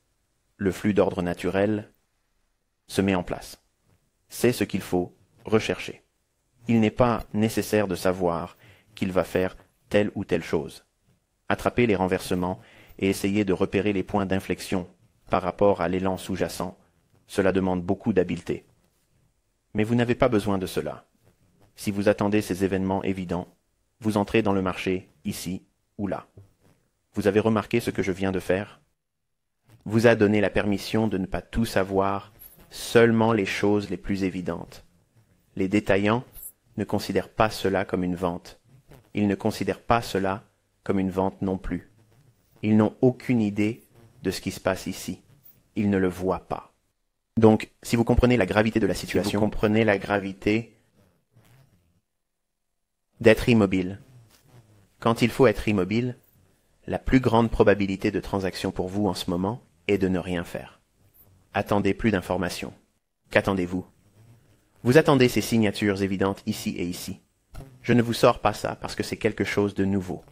le flux d'ordre naturel se met en place. C'est ce qu'il faut rechercher. Il n'est pas nécessaire de savoir qu'il va faire telle ou telle chose. Attrapez les renversements et essayez de repérer les points d'inflexion par rapport à l'élan sous-jacent. Cela demande beaucoup d'habileté. Mais vous n'avez pas besoin de cela. Si vous attendez ces événements évidents, vous entrez dans le marché ici ou là. Vous avez remarqué ce que je viens de faire? Vous a donné la permission de ne pas tout savoir, seulement les choses les plus évidentes. Les détaillants ne considèrent pas cela comme une vente. Ils ne considèrent pas cela comme une vente non plus. Ils n'ont aucune idée de ce qui se passe ici. Ils ne le voient pas. Donc, si vous comprenez la gravité de la situation, si vous comprenez la gravité d'être immobile. Quand il faut être immobile, la plus grande probabilité de transaction pour vous en ce moment est de ne rien faire. Attendez plus d'informations. Qu'attendez-vous? Vous attendez ces signatures évidentes ici et ici. Je ne vous sors pas ça parce que c'est quelque chose de nouveau.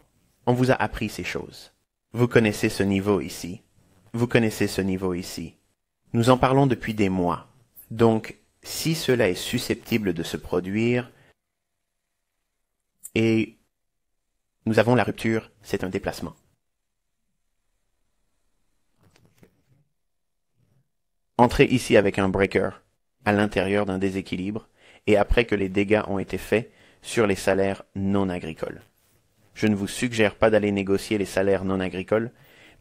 On vous a appris ces choses. Vous connaissez ce niveau ici. Vous connaissez ce niveau ici. Nous en parlons depuis des mois. Donc, si cela est susceptible de se produire, et nous avons la rupture, c'est un déplacement. Entrez ici avec un breaker, à l'intérieur d'un déséquilibre, et après que les dégâts ont été faits sur les salaires non agricoles. Je ne vous suggère pas d'aller négocier les salaires non agricoles,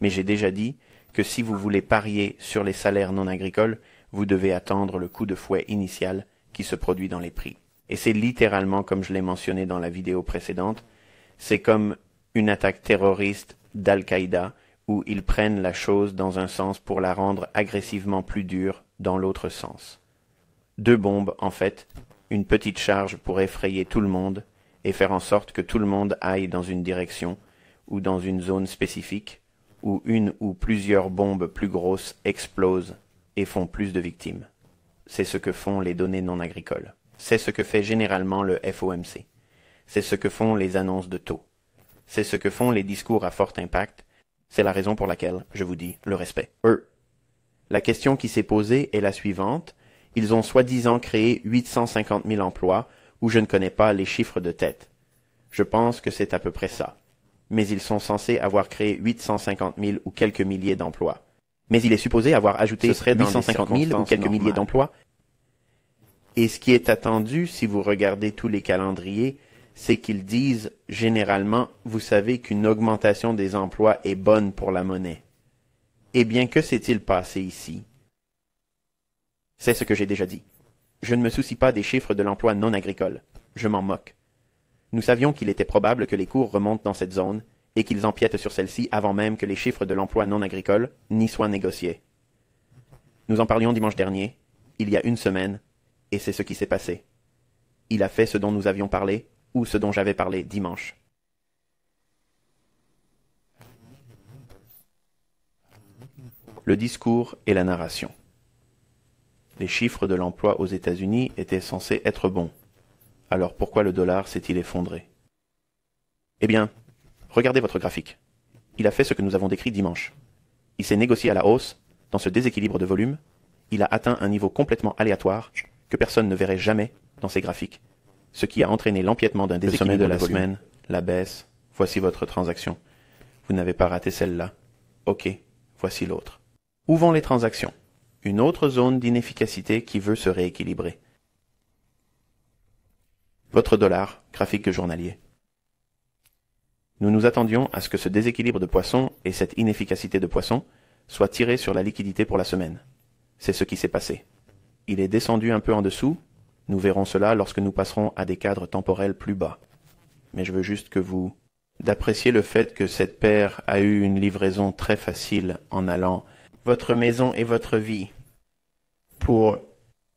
mais j'ai déjà dit que si vous voulez parier sur les salaires non agricoles, vous devez attendre le coup de fouet initial qui se produit dans les prix. Et c'est littéralement, comme je l'ai mentionné dans la vidéo précédente, c'est comme une attaque terroriste d'Al-Qaïda où ils prennent la chose dans un sens pour la rendre agressivement plus dure dans l'autre sens. Deux bombes, en fait, une petite charge pour effrayer tout le monde et faire en sorte que tout le monde aille dans une direction ou dans une zone spécifique où une ou plusieurs bombes plus grosses explosent et font plus de victimes. C'est ce que font les données non agricoles. C'est ce que fait généralement le FOMC. C'est ce que font les annonces de taux. C'est ce que font les discours à fort impact. C'est la raison pour laquelle je vous dis le respect. La question qui s'est posée est la suivante. Ils ont soi-disant créé 850 000 emplois, où je ne connais pas les chiffres de tête. Je pense que c'est à peu près ça. Mais ils sont censés avoir créé 850 000 ou quelques milliers d'emplois. Mais il est supposé avoir ajouté 850 000 ou quelques milliers d'emplois. Et ce qui est attendu, si vous regardez tous les calendriers, c'est qu'ils disent généralement, vous savez qu'une augmentation des emplois est bonne pour la monnaie. Eh bien, que s'est-il passé ici? C'est ce que j'ai déjà dit. Je ne me soucie pas des chiffres de l'emploi non agricole. Je m'en moque. Nous savions qu'il était probable que les cours remontent dans cette zone et qu'ils empiètent sur celle-ci avant même que les chiffres de l'emploi non agricole n'y soient négociés. Nous en parlions dimanche dernier, il y a une semaine, et c'est ce qui s'est passé. Il a fait ce dont nous avions parlé, ou ce dont j'avais parlé dimanche. Le discours et la narration. Les chiffres de l'emploi aux États-Unis étaient censés être bons. Alors pourquoi le dollar s'est-il effondré? Eh bien, regardez votre graphique. Il a fait ce que nous avons décrit dimanche. Il s'est négocié à la hausse, dans ce déséquilibre de volume. Il a atteint un niveau complètement aléatoire que personne ne verrait jamais dans ces graphiques, ce qui a entraîné l'empiètement d'un déséquilibre de la semaine, la baisse. Voici votre transaction. Vous n'avez pas raté celle-là. Ok, voici l'autre. Où vont les transactions? Une autre zone d'inefficacité qui veut se rééquilibrer. Votre dollar, graphique journalier. Nous nous attendions à ce que ce déséquilibre de poisson et cette inefficacité de poisson soient tirés sur la liquidité pour la semaine. C'est ce qui s'est passé. Il est descendu un peu en dessous. Nous verrons cela lorsque nous passerons à des cadres temporels plus bas. Mais je veux juste que vous d'apprécier le fait que cette paire a eu une livraison très facile en allant votre maison et votre vie. Pour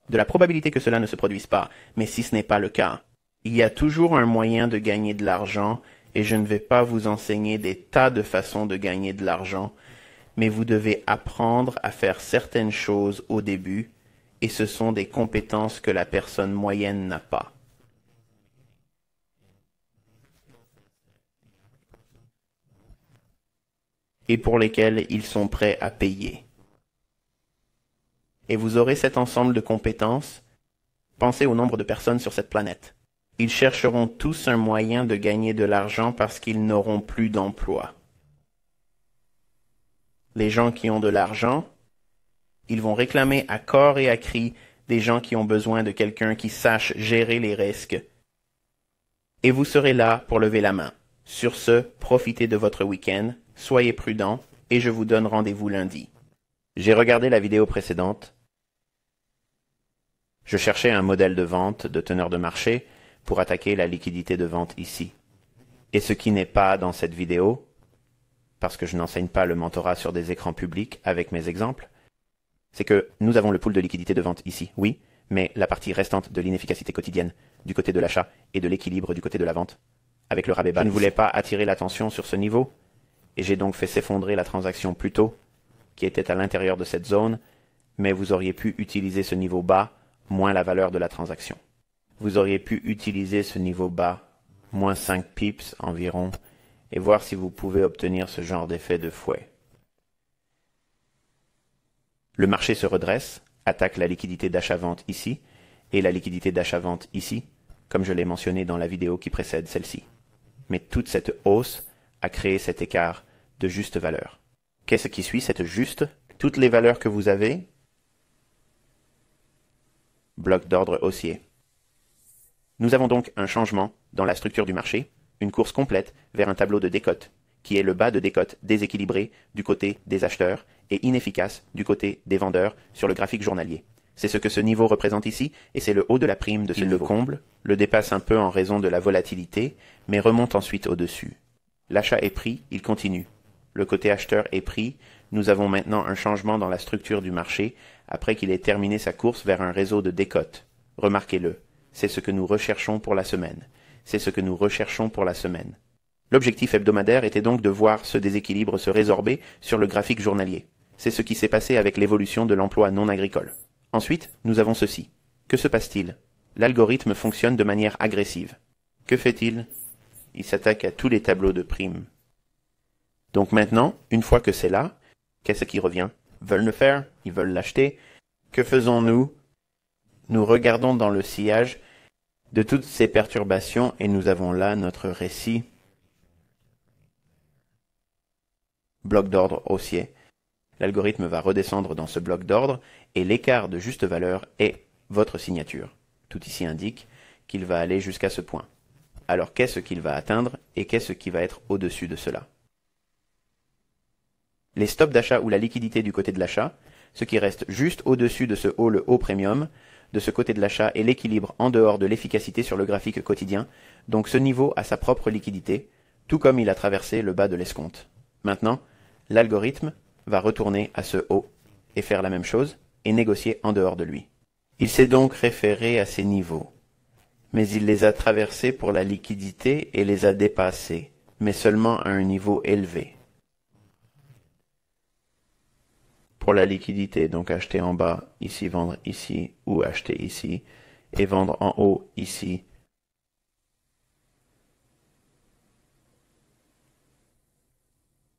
de la probabilité que cela ne se produise pas, mais si ce n'est pas le cas, il y a toujours un moyen de gagner de l'argent et je ne vais pas vous enseigner des tas de façons de gagner de l'argent, mais vous devez apprendre à faire certaines choses au début et ce sont des compétences que la personne moyenne n'a pas. Et pour lesquelles ils sont prêts à payer. Et vous aurez cet ensemble de compétences. Pensez au nombre de personnes sur cette planète. Ils chercheront tous un moyen de gagner de l'argent parce qu'ils n'auront plus d'emploi. Les gens qui ont de l'argent, ils vont réclamer à corps et à cri des gens qui ont besoin de quelqu'un qui sache gérer les risques. Et vous serez là pour lever la main. Sur ce, profitez de votre week-end, soyez prudents, et je vous donne rendez-vous lundi. J'ai regardé la vidéo précédente. Je cherchais un modèle de vente de teneur de marché pour attaquer la liquidité de vente ici. Et ce qui n'est pas dans cette vidéo, parce que je n'enseigne pas le mentorat sur des écrans publics avec mes exemples, c'est que nous avons le pool de liquidité de vente ici, oui, mais la partie restante de l'inefficacité quotidienne du côté de l'achat et de l'équilibre du côté de la vente, avec le rabais bas. Je ne voulais pas attirer l'attention sur ce niveau, et j'ai donc fait s'effondrer la transaction plus tôt, qui était à l'intérieur de cette zone, mais vous auriez pu utiliser ce niveau bas, moins la valeur de la transaction. Vous auriez pu utiliser ce niveau bas, moins 5 pips environ, et voir si vous pouvez obtenir ce genre d'effet de fouet. Le marché se redresse, attaque la liquidité d'achat-vente ici, et la liquidité d'achat-vente ici, comme je l'ai mentionné dans la vidéo qui précède celle-ci. Mais toute cette hausse a créé cet écart de juste valeur. Qu'est-ce qui suit cette juste? Toutes les valeurs que vous avez, bloc d'ordre haussier. Nous avons donc un changement dans la structure du marché, une course complète vers un tableau de décote, qui est le bas de décote déséquilibré du côté des acheteurs et inefficace du côté des vendeurs sur le graphique journalier. C'est ce que ce niveau représente ici, et c'est le haut de la prime de ce niveau. Il le comble, le dépasse un peu en raison de la volatilité, mais remonte ensuite au-dessus. L'achat est pris, il continue. Le côté acheteur est pris, nous avons maintenant un changement dans la structure du marché après qu'il ait terminé sa course vers un réseau de décote. Remarquez-le, c'est ce que nous recherchons pour la semaine. C'est ce que nous recherchons pour la semaine. L'objectif hebdomadaire était donc de voir ce déséquilibre se résorber sur le graphique journalier. C'est ce qui s'est passé avec l'évolution de l'emploi non agricole. Ensuite, nous avons ceci. Que se passe-t-il? L'algorithme fonctionne de manière agressive. Que fait-il? Il s'attaque à tous les tableaux de primes. Donc maintenant, une fois que c'est là, qu'est-ce qui revient? Ils veulent le faire, ils veulent l'acheter. Que faisons-nous? Nous regardons dans le sillage de toutes ces perturbations et nous avons là notre récit, bloc d'ordre haussier. L'algorithme va redescendre dans ce bloc d'ordre et l'écart de juste valeur est votre signature. Tout ici indique qu'il va aller jusqu'à ce point. Alors qu'est-ce qu'il va atteindre et qu'est-ce qui va être au-dessus de cela? Les stops d'achat ou la liquidité du côté de l'achat, ce qui reste juste au-dessus de ce haut, le haut premium, de ce côté de l'achat et l'équilibre en dehors de l'efficacité sur le graphique quotidien, donc ce niveau a sa propre liquidité, tout comme il a traversé le bas de l'escompte. Maintenant, l'algorithme va retourner à ce haut et faire la même chose et négocier en dehors de lui. Il s'est donc référé à ces niveaux, mais il les a traversés pour la liquidité et les a dépassés, mais seulement à un niveau élevé. Pour la liquidité, donc acheter en bas, ici, vendre ici, ou acheter ici, et vendre en haut, ici.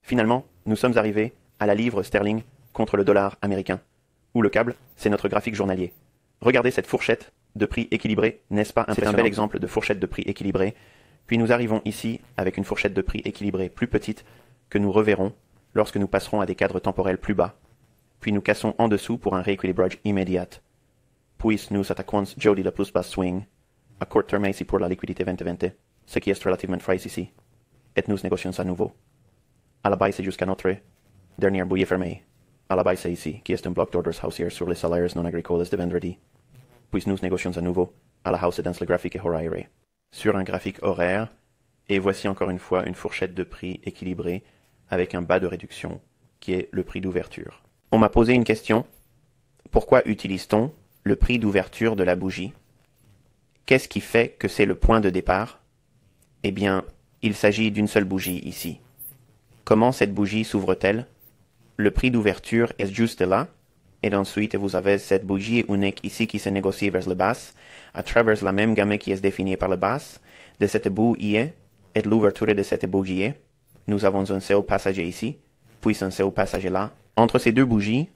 Finalement, nous sommes arrivés à la livre sterling contre le dollar américain, où le câble, c'est notre graphique journalier. Regardez cette fourchette de prix équilibré, n'est-ce pas impressionnant? C'est un bel exemple de fourchette de prix équilibré. Puis nous arrivons ici avec une fourchette de prix équilibrée plus petite que nous reverrons lorsque nous passerons à des cadres temporels plus bas. Puis nous cassons en dessous pour un rééquilibrage immédiat. Puis nous attaquons jeudi le plus bas swing, à court terme ici pour la liquidité 20-20, ce qui est relativement frais ici. Et nous négocions à nouveau. À la baisse c'est jusqu'à notre dernière bouillée fermée. À la baisse ici, qui est un bloc d'ordres haussiers sur les salaires non agricoles de vendredi. Puis nous négocions à nouveau à la hausse dans le graphique horaire. Sur un graphique horaire, et voici encore une fois une fourchette de prix équilibrée avec un bas de réduction, qui est le prix d'ouverture. On m'a posé une question. Pourquoi utilise-t-on le prix d'ouverture de la bougie? Qu'est-ce qui fait que c'est le point de départ? Eh bien, il s'agit d'une seule bougie ici. Comment cette bougie s'ouvre-t-elle? Le prix d'ouverture est juste là, et ensuite vous avez cette bougie unique ici qui se négocie vers le bas, à travers la même gamme qui est définie par le bas. De cette bougie et de l'ouverture de cette bougie, nous avons un seul passager ici, puis un seul passager là. Entre ces deux bougies,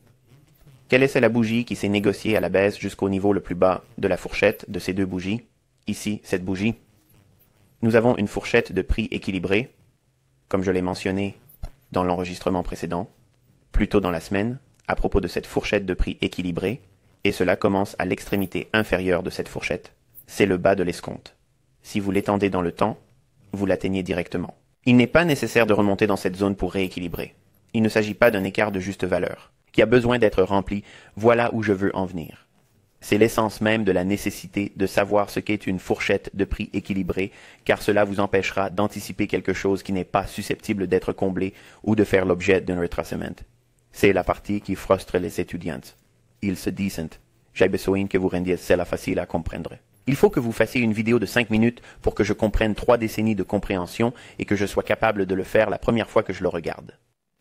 quelle est la bougie qui s'est négociée à la baisse jusqu'au niveau le plus bas de la fourchette de ces deux bougies? Ici, cette bougie. Nous avons une fourchette de prix équilibrée, comme je l'ai mentionné dans l'enregistrement précédent, plus tôt dans la semaine, à propos de cette fourchette de prix équilibrée, et cela commence à l'extrémité inférieure de cette fourchette. C'est le bas de l'escompte. Si vous l'étendez dans le temps, vous l'atteignez directement. Il n'est pas nécessaire de remonter dans cette zone pour rééquilibrer. Il ne s'agit pas d'un écart de juste valeur, qui a besoin d'être rempli. Voilà où je veux en venir. C'est l'essence même de la nécessité de savoir ce qu'est une fourchette de prix équilibrée, car cela vous empêchera d'anticiper quelque chose qui n'est pas susceptible d'être comblé ou de faire l'objet d'un retracement. C'est la partie qui frustre les étudiants. Ils se disent « J'ai besoin que vous rendiez cela facile à comprendre ». Il faut que vous fassiez une vidéo de 5 minutes pour que je comprenne 3 décennies de compréhension et que je sois capable de le faire la première fois que je le regarde.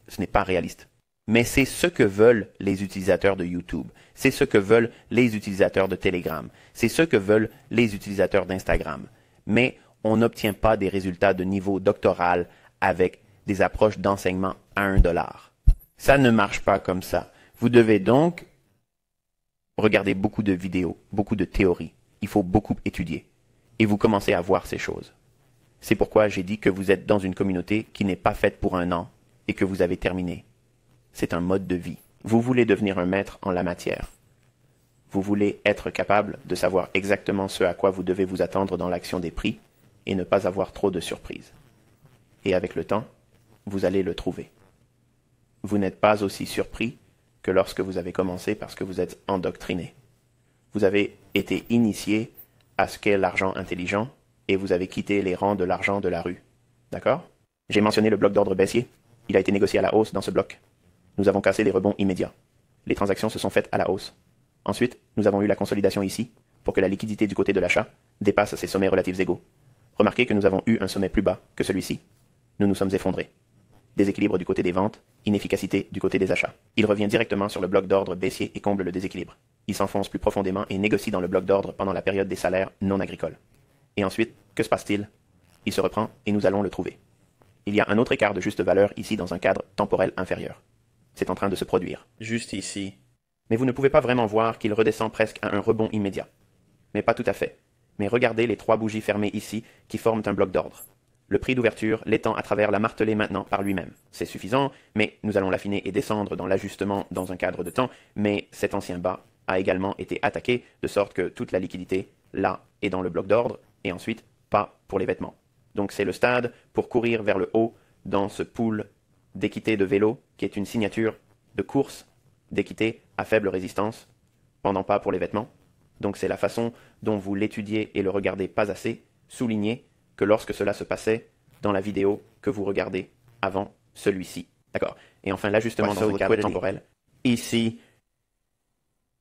Ce n'est pas réaliste. Mais c'est ce que veulent les utilisateurs de YouTube. C'est ce que veulent les utilisateurs de Telegram. C'est ce que veulent les utilisateurs d'Instagram. Mais on n'obtient pas des résultats de niveau doctoral avec des approches d'enseignement à $1. Ça ne marche pas comme ça. Vous devez donc regarder beaucoup de vidéos, beaucoup de théories. Il faut beaucoup étudier. Et vous commencez à voir ces choses. C'est pourquoi j'ai dit que vous êtes dans une communauté qui n'est pas faite pour 1 an et que vous avez terminé. C'est un mode de vie. Vous voulez devenir un maître en la matière. Vous voulez être capable de savoir exactement ce à quoi vous devez vous attendre dans l'action des prix et ne pas avoir trop de surprises. Et avec le temps, vous allez le trouver. Vous n'êtes pas aussi surpris que lorsque vous avez commencé parce que vous êtes endoctriné. Vous avez été initié à ce qu'est l'argent intelligent et vous avez quitté les rangs de l'argent de la rue. D'accord? J'ai mentionné le bloc d'ordre baissier. Il a été négocié à la hausse dans ce bloc. Nous avons cassé les rebonds immédiats. Les transactions se sont faites à la hausse. Ensuite, nous avons eu la consolidation ici pour que la liquidité du côté de l'achat dépasse ses sommets relatifs égaux. Remarquez que nous avons eu un sommet plus bas que celui-ci. Nous nous sommes effondrés. Déséquilibre du côté des ventes, inefficacité du côté des achats. Il revient directement sur le bloc d'ordre baissier et comble le déséquilibre. Il s'enfonce plus profondément et négocie dans le bloc d'ordre pendant la période des salaires non agricoles. Et ensuite, que se passe-t-il? Il se reprend et nous allons le trouver. Il y a un autre écart de juste valeur ici dans un cadre temporel inférieur. C'est en train de se produire. Juste ici, Mais vous ne pouvez pas vraiment voir qu'il redescend presque à un rebond immédiat. Mais pas tout à fait. Mais regardez les 3 bougies fermées ici qui forment un bloc d'ordre. Le prix d'ouverture l'étend à travers la martelée maintenant par lui-même. C'est suffisant, mais nous allons l'affiner et descendre dans l'ajustement dans un cadre de temps, mais cet ancien bas a également été attaqué, de sorte que toute la liquidité, là, est dans le bloc d'ordre, et ensuite, pas pour les vêtements. Donc c'est le stade pour courir vers le haut dans ce pool d'équité de vélo, qui est une signature de course d'équité à faible résistance, pendant pas pour les vêtements. Donc c'est la façon dont vous l'étudiez et le regardez pas assez, souligné que lorsque cela se passait dans la vidéo que vous regardez avant celui-ci. D'accord. Et enfin, l'ajustement dans le cadre temporel. Ici,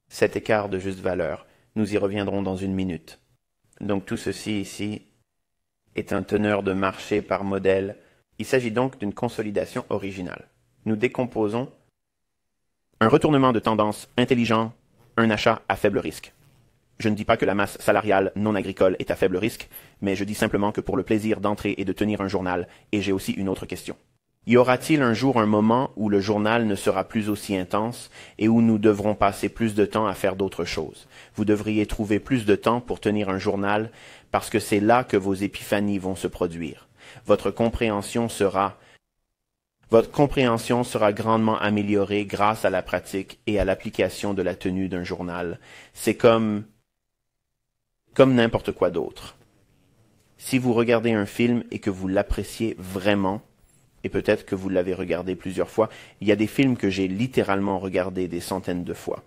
cet écart de juste valeur, nous y reviendrons dans une minute. Donc tout ceci ici est un teneur de marché par modèle. Il s'agit donc d'une consolidation originale. Nous décomposons un retournement de tendance intelligent, un achat à faible risque. Je ne dis pas que la masse salariale non agricole est à faible risque, mais je dis simplement que pour le plaisir d'entrer et de tenir un journal, et j'ai aussi une autre question. Y aura-t-il un jour un moment où le journal ne sera plus aussi intense et où nous devrons passer plus de temps à faire d'autres choses? Vous devriez trouver plus de temps pour tenir un journal parce que c'est là que vos épiphanies vont se produire. Votre compréhension sera grandement améliorée grâce à la pratique et à l'application de la tenue d'un journal. C'est comme n'importe quoi d'autre. Si vous regardez un film et que vous l'appréciez vraiment, et peut-être que vous l'avez regardé plusieurs fois, il y a des films que j'ai littéralement regardés des centaines de fois.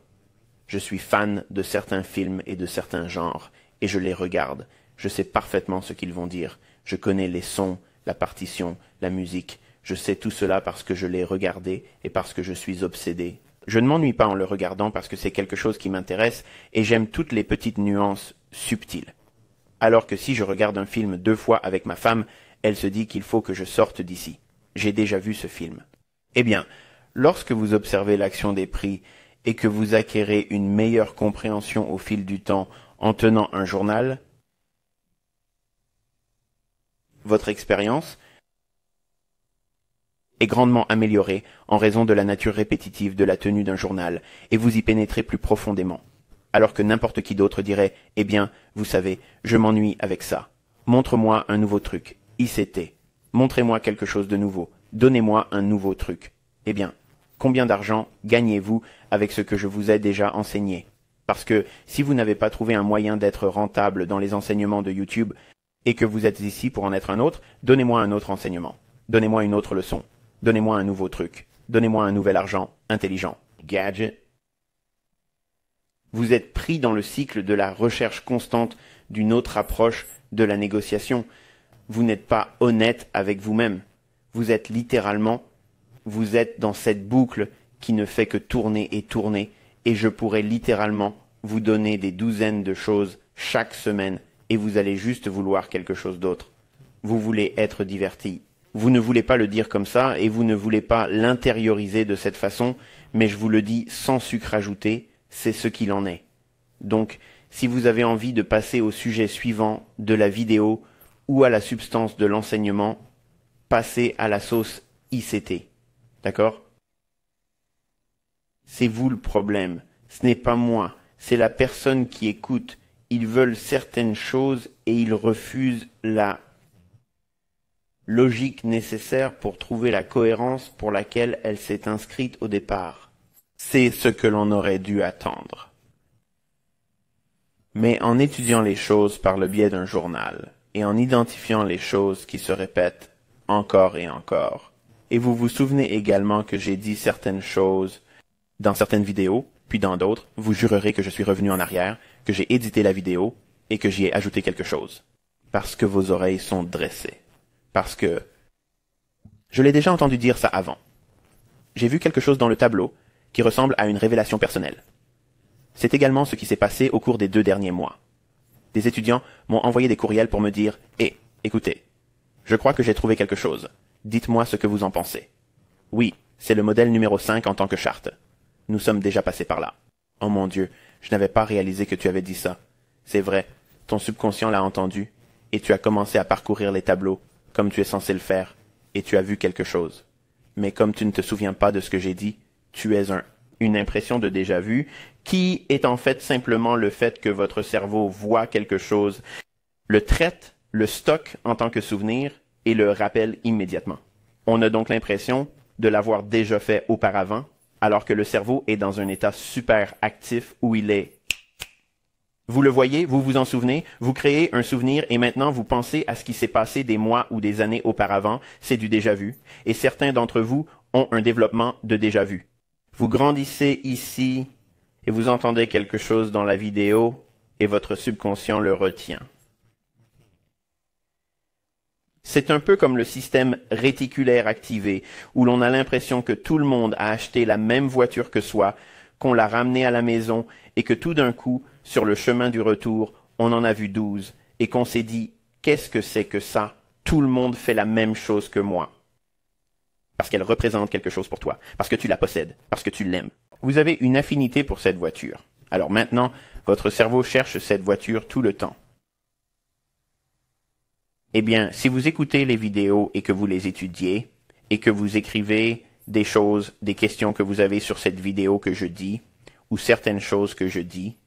Je suis fan de certains films et de certains genres, et je les regarde. Je sais parfaitement ce qu'ils vont dire. Je connais les sons, la partition, la musique. Je sais tout cela parce que je l'ai regardé et parce que je suis obsédé. Je ne m'ennuie pas en le regardant parce que c'est quelque chose qui m'intéresse et j'aime toutes les petites nuances subtiles. Alors que si je regarde un film 2 fois avec ma femme, elle se dit qu'il faut que je sorte d'ici. J'ai déjà vu ce film. Eh bien, lorsque vous observez l'action des prix et que vous acquérez une meilleure compréhension au fil du temps en tenant un journal, votre expérience est grandement améliorée en raison de la nature répétitive de la tenue d'un journal, et vous y pénétrez plus profondément. Alors que n'importe qui d'autre dirait « Eh bien, vous savez, je m'ennuie avec ça. Montre-moi un nouveau truc. ICT. Montrez-moi quelque chose de nouveau. Donnez-moi un nouveau truc. » Eh bien, combien d'argent gagnez-vous avec ce que je vous ai déjà enseigné? Parce que si vous n'avez pas trouvé un moyen d'être rentable dans les enseignements de YouTube et que vous êtes ici pour en être un autre, donnez-moi un autre enseignement. Donnez-moi une autre leçon. Donnez-moi un nouveau truc. Donnez-moi un nouvel argent intelligent. Gadget. Vous êtes pris dans le cycle de la recherche constante d'une autre approche de la négociation. Vous n'êtes pas honnête avec vous-même. Vous êtes dans cette boucle qui ne fait que tourner et tourner, et je pourrais littéralement vous donner des douzaines de choses chaque semaine, et vous allez juste vouloir quelque chose d'autre. Vous voulez être diverti. Vous ne voulez pas le dire comme ça, et vous ne voulez pas l'intérioriser de cette façon, mais je vous le dis sans sucre ajouté, c'est ce qu'il en est. Donc, si vous avez envie de passer au sujet suivant de la vidéo ou à la substance de l'enseignement, passez à la sauce ICT. D'accord? C'est vous le problème. Ce n'est pas moi. C'est la personne qui écoute. Ils veulent certaines choses et ils refusent la logique nécessaire pour trouver la cohérence pour laquelle elle s'est inscrite au départ. C'est ce que l'on aurait dû attendre. Mais en étudiant les choses par le biais d'un journal, et en identifiant les choses qui se répètent encore et encore, et vous vous souvenez également que j'ai dit certaines choses dans certaines vidéos, puis dans d'autres, vous jurerez que je suis revenu en arrière, que j'ai édité la vidéo, et que j'y ai ajouté quelque chose. Parce que vos oreilles sont dressées. Parce que je l'ai déjà entendu dire ça avant. J'ai vu quelque chose dans le tableau qui ressemble à une révélation personnelle. C'est également ce qui s'est passé au cours des 2 derniers mois. Des étudiants m'ont envoyé des courriels pour me dire « écoutez, je crois que j'ai trouvé quelque chose. Dites-moi ce que vous en pensez. » Oui, c'est le modèle numéro 5 en tant que charte. Nous sommes déjà passés par là. Oh mon Dieu, je n'avais pas réalisé que tu avais dit ça. C'est vrai, ton subconscient l'a entendu, et tu as commencé à parcourir les tableaux, comme tu es censé le faire, et tu as vu quelque chose. Mais comme tu ne te souviens pas de ce que j'ai dit, tu es une impression de déjà-vu, qui est en fait simplement le fait que votre cerveau voit quelque chose, le traite, le stocke en tant que souvenir et le rappelle immédiatement. On a donc l'impression de l'avoir déjà fait auparavant, alors que le cerveau est dans un état super actif où il est. Vous le voyez, vous vous en souvenez, vous créez un souvenir et maintenant vous pensez à ce qui s'est passé des mois ou des années auparavant, c'est du déjà-vu, et certains d'entre vous ont un développement de déjà-vu. Vous grandissez ici et vous entendez quelque chose dans la vidéo et votre subconscient le retient. C'est un peu comme le système réticulaire activé, où l'on a l'impression que tout le monde a acheté la même voiture que soi, qu'on l'a ramenée à la maison et que tout d'un coup, sur le chemin du retour, on en a vu 12 et qu'on s'est dit « Qu'est-ce que c'est que ça? Tout le monde fait la même chose que moi. » Parce qu'elle représente quelque chose pour toi, parce que tu la possèdes, parce que tu l'aimes. Vous avez une affinité pour cette voiture. Alors maintenant, votre cerveau cherche cette voiture tout le temps. Eh bien, si vous écoutez les vidéos et que vous les étudiez, et que vous écrivez des choses, des questions que vous avez sur cette vidéo que je dis, ou certaines choses que je dis,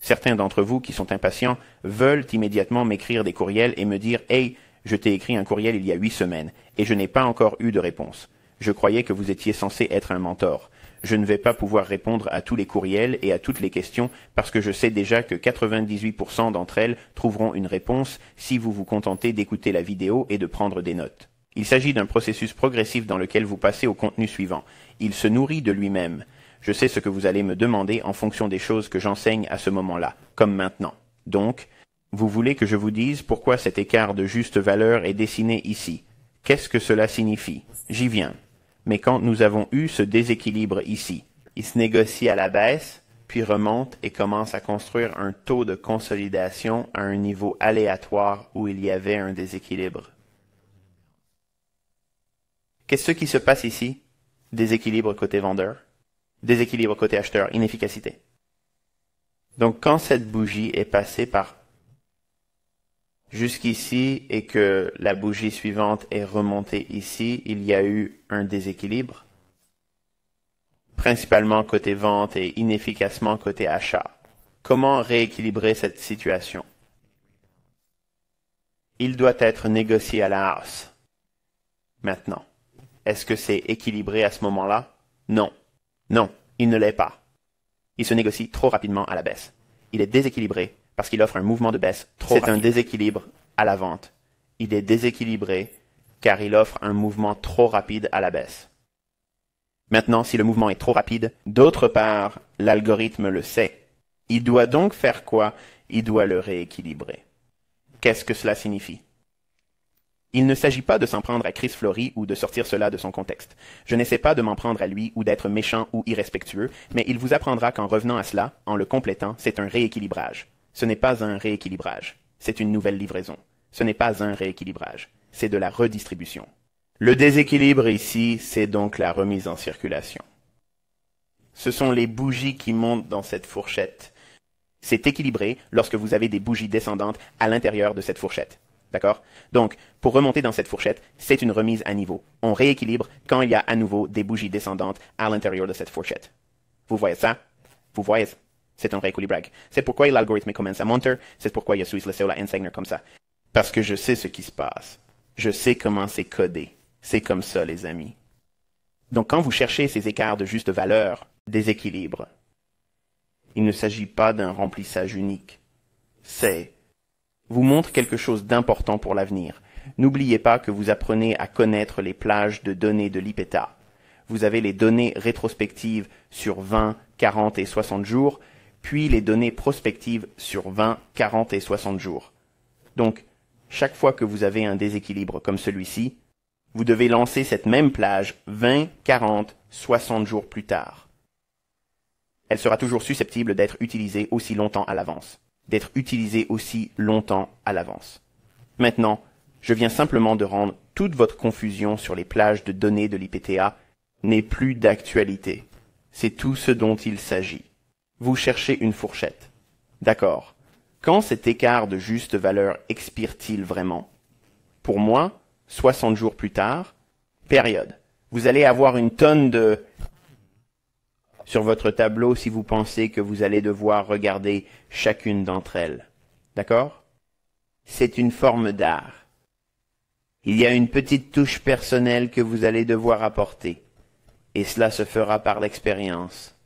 certains d'entre vous qui sont impatients veulent immédiatement m'écrire des courriels et me dire « Hey, je t'ai écrit un courriel il y a 8 semaines, et je n'ai pas encore eu de réponse. Je croyais que vous étiez censé être un mentor. Je ne vais pas pouvoir répondre à tous les courriels et à toutes les questions parce que je sais déjà que 98% d'entre elles trouveront une réponse si vous vous contentez d'écouter la vidéo et de prendre des notes. Il s'agit d'un processus progressif dans lequel vous passez au contenu suivant. Il se nourrit de lui-même. Je sais ce que vous allez me demander en fonction des choses que j'enseigne à ce moment-là, comme maintenant. Donc, vous voulez que je vous dise pourquoi cet écart de juste valeur est dessiné ici. Qu'est-ce que cela signifie? J'y viens. Mais quand nous avons eu ce déséquilibre ici, il se négocie à la baisse, puis remonte et commence à construire un taux de consolidation à un niveau aléatoire où il y avait un déséquilibre. Qu'est-ce qui se passe ici? Déséquilibre côté vendeur, déséquilibre côté acheteur, inefficacité. Donc quand cette bougie est passée par jusqu'ici et que la bougie suivante est remontée ici, il y a eu un déséquilibre, principalement côté vente et inefficacement côté achat. Comment rééquilibrer cette situation? Il doit être négocié à la hausse. Maintenant, est-ce que c'est équilibré à ce moment-là? Non. Non, il ne l'est pas. Il se négocie trop rapidement à la baisse. Il est déséquilibré parce qu'il offre un mouvement de baisse trop rapide. C'est un déséquilibre à la vente. Il est déséquilibré car il offre un mouvement trop rapide à la baisse. Maintenant, si le mouvement est trop rapide, d'autre part, l'algorithme le sait. Il doit donc faire quoi? Il doit le rééquilibrer. Qu'est-ce que cela signifie? Il ne s'agit pas de s'en prendre à Chris Flory ou de sortir cela de son contexte. Je n'essaie pas de m'en prendre à lui ou d'être méchant ou irrespectueux, mais il vous apprendra qu'en revenant à cela, en le complétant, c'est un rééquilibrage. Ce n'est pas un rééquilibrage, c'est une nouvelle livraison. Ce n'est pas un rééquilibrage, c'est de la redistribution. Le déséquilibre ici, c'est donc la remise en circulation. Ce sont les bougies qui montent dans cette fourchette. C'est équilibré lorsque vous avez des bougies descendantes à l'intérieur de cette fourchette. D'accord? Donc, pour remonter dans cette fourchette, c'est une remise à niveau. On rééquilibre quand il y a à nouveau des bougies descendantes à l'intérieur de cette fourchette. Vous voyez ça? Vous voyez? C'est un rééquilibrage. C'est pourquoi l'algorithme commence à monter. C'est pourquoi il y a Suisse le enseigner comme ça. Parce que je sais ce qui se passe. Je sais comment c'est codé. C'est comme ça, les amis. Donc, quand vous cherchez ces écarts de juste valeur, déséquilibre, il ne s'agit pas d'un remplissage unique. C'est vous montre quelque chose d'important pour l'avenir. N'oubliez pas que vous apprenez à connaître les plages de données de l'IPETA. Vous avez les données rétrospectives sur 20, 40 et 60 jours, puis les données prospectives sur 20, 40 et 60 jours. Donc, chaque fois que vous avez un déséquilibre comme celui-ci, vous devez lancer cette même plage 20, 40, 60 jours plus tard. Elle sera toujours susceptible d'être utilisée aussi longtemps à l'avance. D'être utilisé aussi longtemps à l'avance. Maintenant, je viens simplement de rendre toute votre confusion sur les plages de données de l'IPTA n'est plus d'actualité. C'est tout ce dont il s'agit. Vous cherchez une fourchette. D'accord. Quand cet écart de juste valeur expire-t-il vraiment? Pour moi, 60 jours plus tard, période. Vous allez avoir une tonne de sur votre tableau si vous pensez que vous allez devoir regarder chacune d'entre elles. D'accord? C'est une forme d'art. Il y a une petite touche personnelle que vous allez devoir apporter, et cela se fera par l'expérience.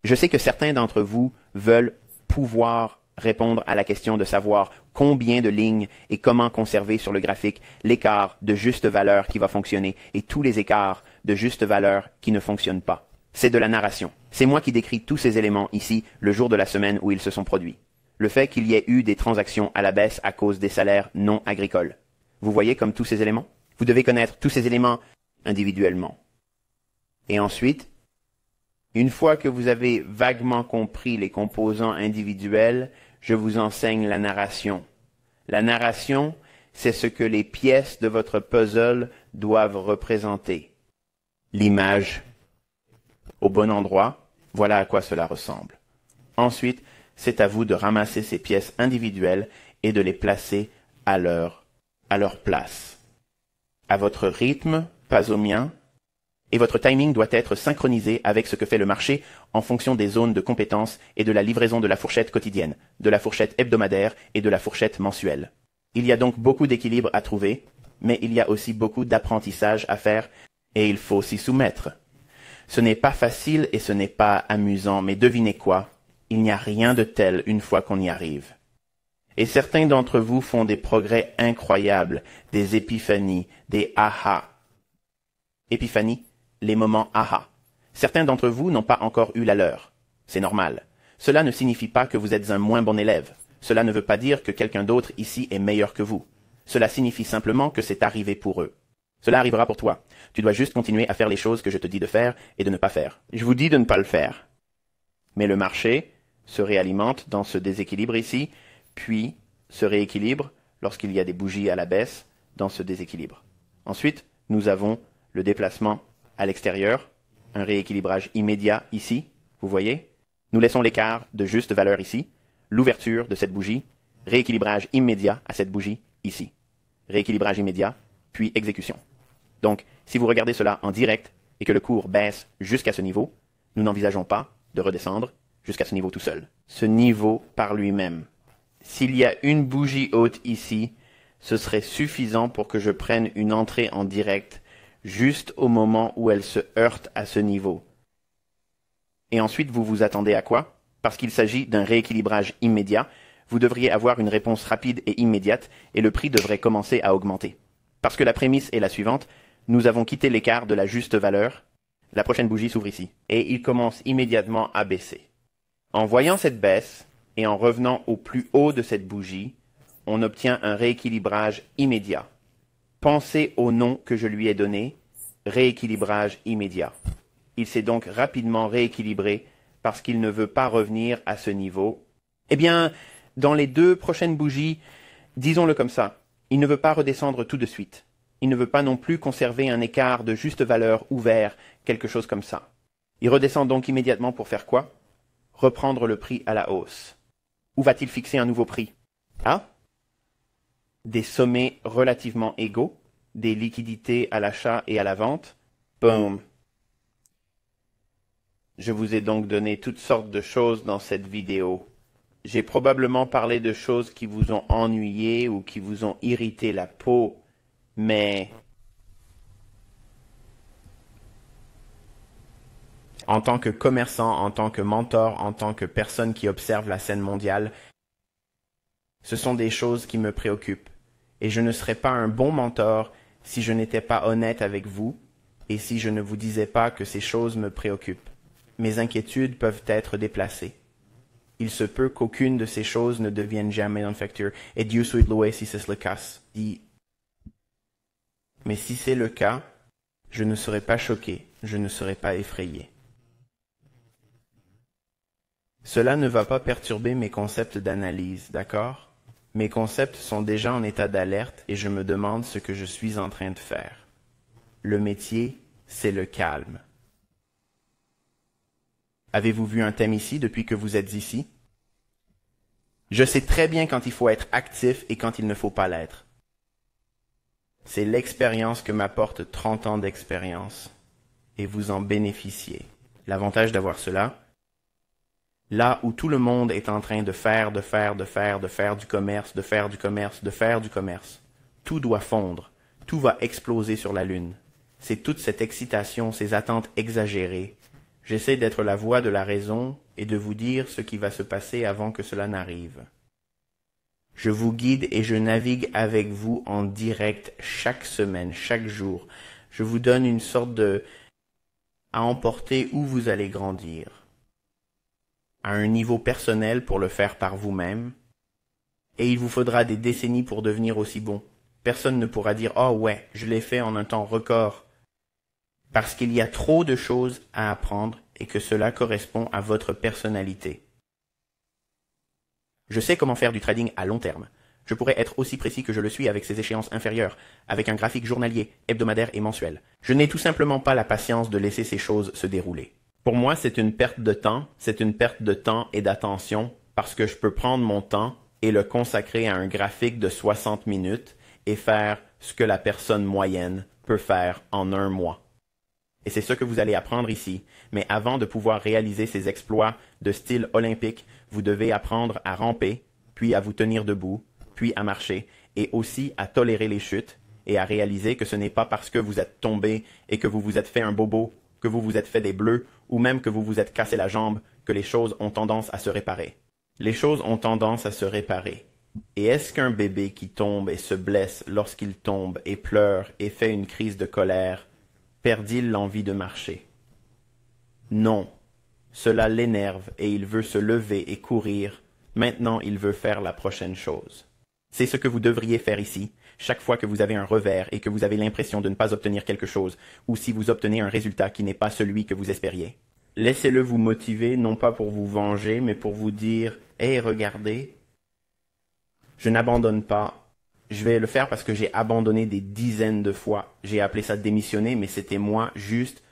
Je sais que certains d'entre vous veulent pouvoir répondre à la question de savoir combien de lignes et comment conserver sur le graphique l'écart de juste valeur qui va fonctionner et tous les écarts de juste valeur qui ne fonctionnent pas. C'est de la narration. C'est moi qui décris tous ces éléments ici le jour de la semaine où ils se sont produits. Le fait qu'il y ait eu des transactions à la baisse à cause des salaires non agricoles. Vous voyez comme tous ces éléments? Vous devez connaître tous ces éléments individuellement. Et ensuite, une fois que vous avez vaguement compris les composants individuels, je vous enseigne la narration. La narration, c'est ce que les pièces de votre puzzle doivent représenter. L'image au bon endroit, voilà à quoi cela ressemble. Ensuite, c'est à vous de ramasser ces pièces individuelles et de les placer à leur place. À votre rythme, pas au mien, et votre timing doit être synchronisé avec ce que fait le marché en fonction des zones de compétences et de la livraison de la fourchette quotidienne, de la fourchette hebdomadaire et de la fourchette mensuelle. Il y a donc beaucoup d'équilibre à trouver, mais il y a aussi beaucoup d'apprentissage à faire et il faut s'y soumettre. Ce n'est pas facile et ce n'est pas amusant, mais devinez quoi? Il n'y a rien de tel une fois qu'on y arrive. Et certains d'entre vous font des progrès incroyables, des épiphanies, des aha. Épiphanie, les moments aha. Certains d'entre vous n'ont pas encore eu la leur. C'est normal. Cela ne signifie pas que vous êtes un moins bon élève. Cela ne veut pas dire que quelqu'un d'autre ici est meilleur que vous. Cela signifie simplement que c'est arrivé pour eux. Cela arrivera pour toi. Tu dois juste continuer à faire les choses que je te dis de faire et de ne pas faire. Je vous dis de ne pas le faire. Mais le marché se réalimente dans ce déséquilibre ici, puis se rééquilibre lorsqu'il y a des bougies à la baisse dans ce déséquilibre. Ensuite, nous avons le déplacement à l'extérieur, un rééquilibrage immédiat ici, vous voyez. Nous laissons l'écart de juste valeur ici, l'ouverture de cette bougie, rééquilibrage immédiat à cette bougie ici. Rééquilibrage immédiat, puis exécution. Donc, si vous regardez cela en direct et que le cours baisse jusqu'à ce niveau, nous n'envisageons pas de redescendre jusqu'à ce niveau tout seul. Ce niveau par lui-même. S'il y a une bougie haute ici, ce serait suffisant pour que je prenne une entrée en direct juste au moment où elle se heurte à ce niveau. Et ensuite, vous vous attendez à quoi? Parce qu'il s'agit d'un rééquilibrage immédiat, vous devriez avoir une réponse rapide et immédiate, et le prix devrait commencer à augmenter. Parce que la prémisse est la suivante, nous avons quitté l'écart de la juste valeur, la prochaine bougie s'ouvre ici, et il commence immédiatement à baisser. En voyant cette baisse, et en revenant au plus haut de cette bougie, on obtient un rééquilibrage immédiat. Pensez au nom que je lui ai donné, rééquilibrage immédiat. Il s'est donc rapidement rééquilibré parce qu'il ne veut pas revenir à ce niveau. Eh bien, dans les 2 prochaines bougies, disons-le comme ça, il ne veut pas redescendre tout de suite. Il ne veut pas non plus conserver un écart de juste valeur ouvert, quelque chose comme ça. Il redescend donc immédiatement pour faire quoi? Reprendre le prix à la hausse. Où va-t-il fixer un nouveau prix? Ah? Des sommets relativement égaux, des liquidités à l'achat et à la vente. Boom. Je vous ai donc donné toutes sortes de choses dans cette vidéo. J'ai probablement parlé de choses qui vous ont ennuyé ou qui vous ont irrité la peau, mais en tant que commerçant, en tant que mentor, en tant que personne qui observe la scène mondiale, ce sont des choses qui me préoccupent. Et je ne serais pas un bon mentor si je n'étais pas honnête avec vous et si je ne vous disais pas que ces choses me préoccupent. Mes inquiétudes peuvent être déplacées. Il se peut qu'aucune de ces choses ne devienne jamais un facteur. Et Dieu soit loué si c'est le cas. Mais si c'est le cas, je ne serai pas choqué, je ne serai pas effrayé. Cela ne va pas perturber mes concepts d'analyse, d'accord? Mes concepts sont déjà en état d'alerte et je me demande ce que je suis en train de faire. Le métier, c'est le calme. Avez-vous vu un thème ici depuis que vous êtes ici? Je sais très bien quand il faut être actif et quand il ne faut pas l'être. C'est l'expérience que m'apporte 30 ans d'expérience et vous en bénéficiez. L'avantage d'avoir cela, là où tout le monde est en train de faire du commerce, tout doit fondre, tout va exploser sur la Lune. C'est toute cette excitation, ces attentes exagérées. J'essaie d'être la voix de la raison et de vous dire ce qui va se passer avant que cela n'arrive. Je vous guide et je navigue avec vous en direct chaque semaine, chaque jour. Je vous donne une sorte de à emporter où vous allez grandir. À un niveau personnel pour le faire par vous-même. Et il vous faudra des décennies pour devenir aussi bon. Personne ne pourra dire « Oh ouais, je l'ai fait en un temps record ». Parce qu'il y a trop de choses à apprendre et que cela correspond à votre personnalité. Je sais comment faire du trading à long terme. Je pourrais être aussi précis que je le suis avec ces échéances inférieures, avec un graphique journalier, hebdomadaire et mensuel. Je n'ai tout simplement pas la patience de laisser ces choses se dérouler. Pour moi, c'est une perte de temps et d'attention, parce que je peux prendre mon temps et le consacrer à un graphique de 60 minutes et faire ce que la personne moyenne peut faire en un mois. Et c'est ce que vous allez apprendre ici. Mais avant de pouvoir réaliser ces exploits de style olympique, vous devez apprendre à ramper, puis à vous tenir debout, puis à marcher, et aussi à tolérer les chutes, et à réaliser que ce n'est pas parce que vous êtes tombé et que vous vous êtes fait un bobo, que vous vous êtes fait des bleus, ou même que vous vous êtes cassé la jambe, que les choses ont tendance à se réparer. Les choses ont tendance à se réparer. Et est-ce qu'un bébé qui tombe et se blesse lorsqu'il tombe et pleure et fait une crise de colère, perd-il l'envie de marcher? Non. Cela l'énerve et il veut se lever et courir. Maintenant, il veut faire la prochaine chose. C'est ce que vous devriez faire ici, chaque fois que vous avez un revers et que vous avez l'impression de ne pas obtenir quelque chose, ou si vous obtenez un résultat qui n'est pas celui que vous espériez. Laissez-le vous motiver, non pas pour vous venger, mais pour vous dire « Hey, regardez, je n'abandonne pas. Je vais le faire parce que j'ai abandonné des dizaines de fois. J'ai appelé ça démissionner, mais c'était moi juste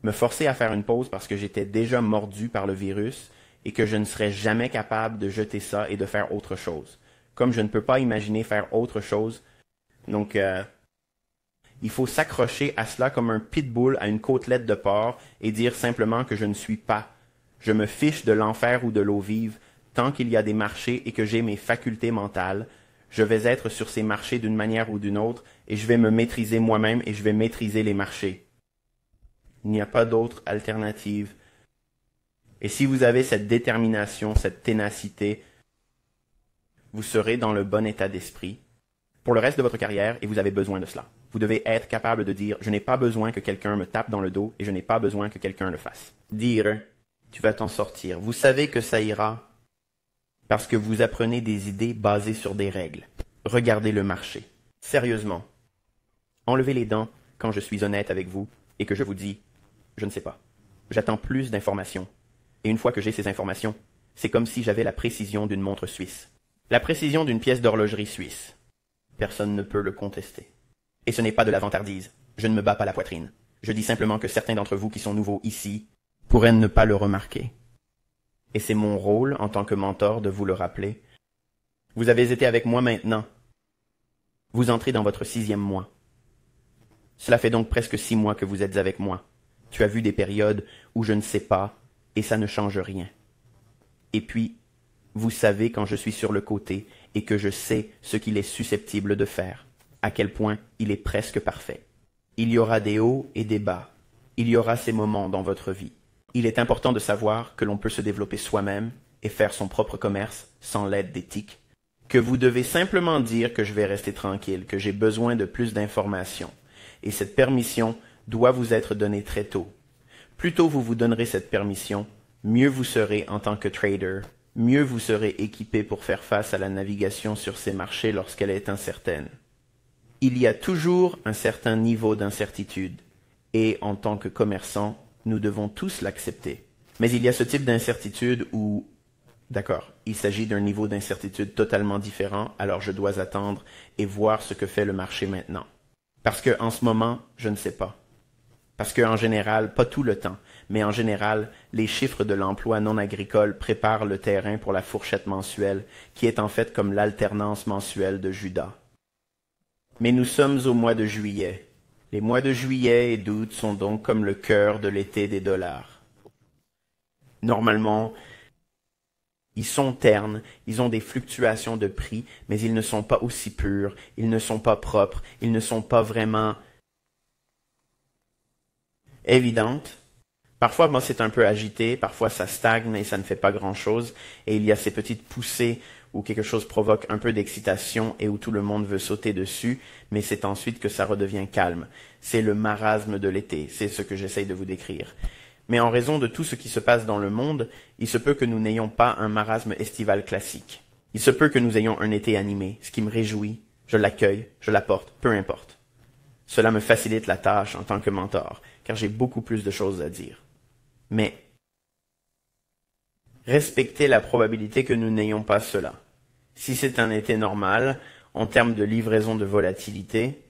me forcer à faire une pause parce que j'étais déjà mordu par le virus et que je ne serais jamais capable de jeter ça et de faire autre chose. Comme je ne peux pas imaginer faire autre chose, donc il faut s'accrocher à cela comme un pitbull à une côtelette de porc et dire simplement que je ne suis pas. Je me fiche de l'enfer ou de l'eau vive tant qu'il y a des marchés et que j'ai mes facultés mentales. Je vais être sur ces marchés d'une manière ou d'une autre et je vais me maîtriser moi-même et je vais maîtriser les marchés. Il n'y a pas d'autre alternative. Et si vous avez cette détermination, cette ténacité, vous serez dans le bon état d'esprit pour le reste de votre carrière et vous avez besoin de cela. Vous devez être capable de dire « Je n'ai pas besoin que quelqu'un me tape dans le dos et je n'ai pas besoin que quelqu'un le fasse. » Dire « Tu vas t'en sortir. Vous savez que ça ira parce que vous apprenez des idées basées sur des règles. Regardez le marché. Sérieusement. Enlevez les dents quand je suis honnête avec vous et que je vous dis « Je ne sais pas. J'attends plus d'informations. » Et une fois que j'ai ces informations, c'est comme si j'avais la précision d'une montre suisse. La précision d'une pièce d'horlogerie suisse. Personne ne peut le contester. Et ce n'est pas de la vantardise. Je ne me bats pas la poitrine. Je dis simplement que certains d'entre vous qui sont nouveaux ici pourraient ne pas le remarquer. Et c'est mon rôle en tant que mentor de vous le rappeler. Vous avez été avec moi maintenant. Vous entrez dans votre 6e mois. Cela fait donc presque 6 mois que vous êtes avec moi. Tu as vu des périodes où je ne sais pas et ça ne change rien. Et puis, vous savez quand je suis sur le côté et que je sais ce qu'il est susceptible de faire, à quel point il est presque parfait. Il y aura des hauts et des bas. Il y aura ces moments dans votre vie. Il est important de savoir que l'on peut se développer soi-même et faire son propre commerce sans l'aide d'éthique, que vous devez simplement dire que je vais rester tranquille, que j'ai besoin de plus d'informations. Et cette permission doit vous être donnée très tôt. Plus tôt vous vous donnerez cette permission, mieux vous serez en tant que trader, mieux vous serez équipé pour faire face à la navigation sur ces marchés lorsqu'elle est incertaine. Il y a toujours un certain niveau d'incertitude, et en tant que commerçant, nous devons tous l'accepter. Mais il y a ce type d'incertitude où, d'accord, il s'agit d'un niveau d'incertitude totalement différent, alors je dois attendre et voir ce que fait le marché maintenant. Parce que en ce moment, je ne sais pas. Parce qu'en général, pas tout le temps, mais en général, les chiffres de l'emploi non agricole préparent le terrain pour la fourchette mensuelle, qui est en fait comme l'alternance mensuelle de Judas. Mais nous sommes au mois de juillet. Les mois de juillet et d'août sont donc comme le cœur de l'été des dollars. Normalement, ils sont ternes, ils ont des fluctuations de prix, mais ils ne sont pas aussi purs, ils ne sont pas propres, ils ne sont pas vraiment évidentes. Parfois, moi, c'est un peu agité, parfois ça stagne et ça ne fait pas grand-chose, et il y a ces petites poussées où quelque chose provoque un peu d'excitation et où tout le monde veut sauter dessus, mais c'est ensuite que ça redevient calme. C'est le marasme de l'été, c'est ce que j'essaye de vous décrire. Mais en raison de tout ce qui se passe dans le monde, il se peut que nous n'ayons pas un marasme estival classique. Il se peut que nous ayons un été animé, ce qui me réjouit, je l'accueille, je l'apporte, peu importe. Cela me facilite la tâche en tant que mentor, car j'ai beaucoup plus de choses à dire. Mais respectez la probabilité que nous n'ayons pas cela. Si c'est un été normal, en termes de livraison de volatilité,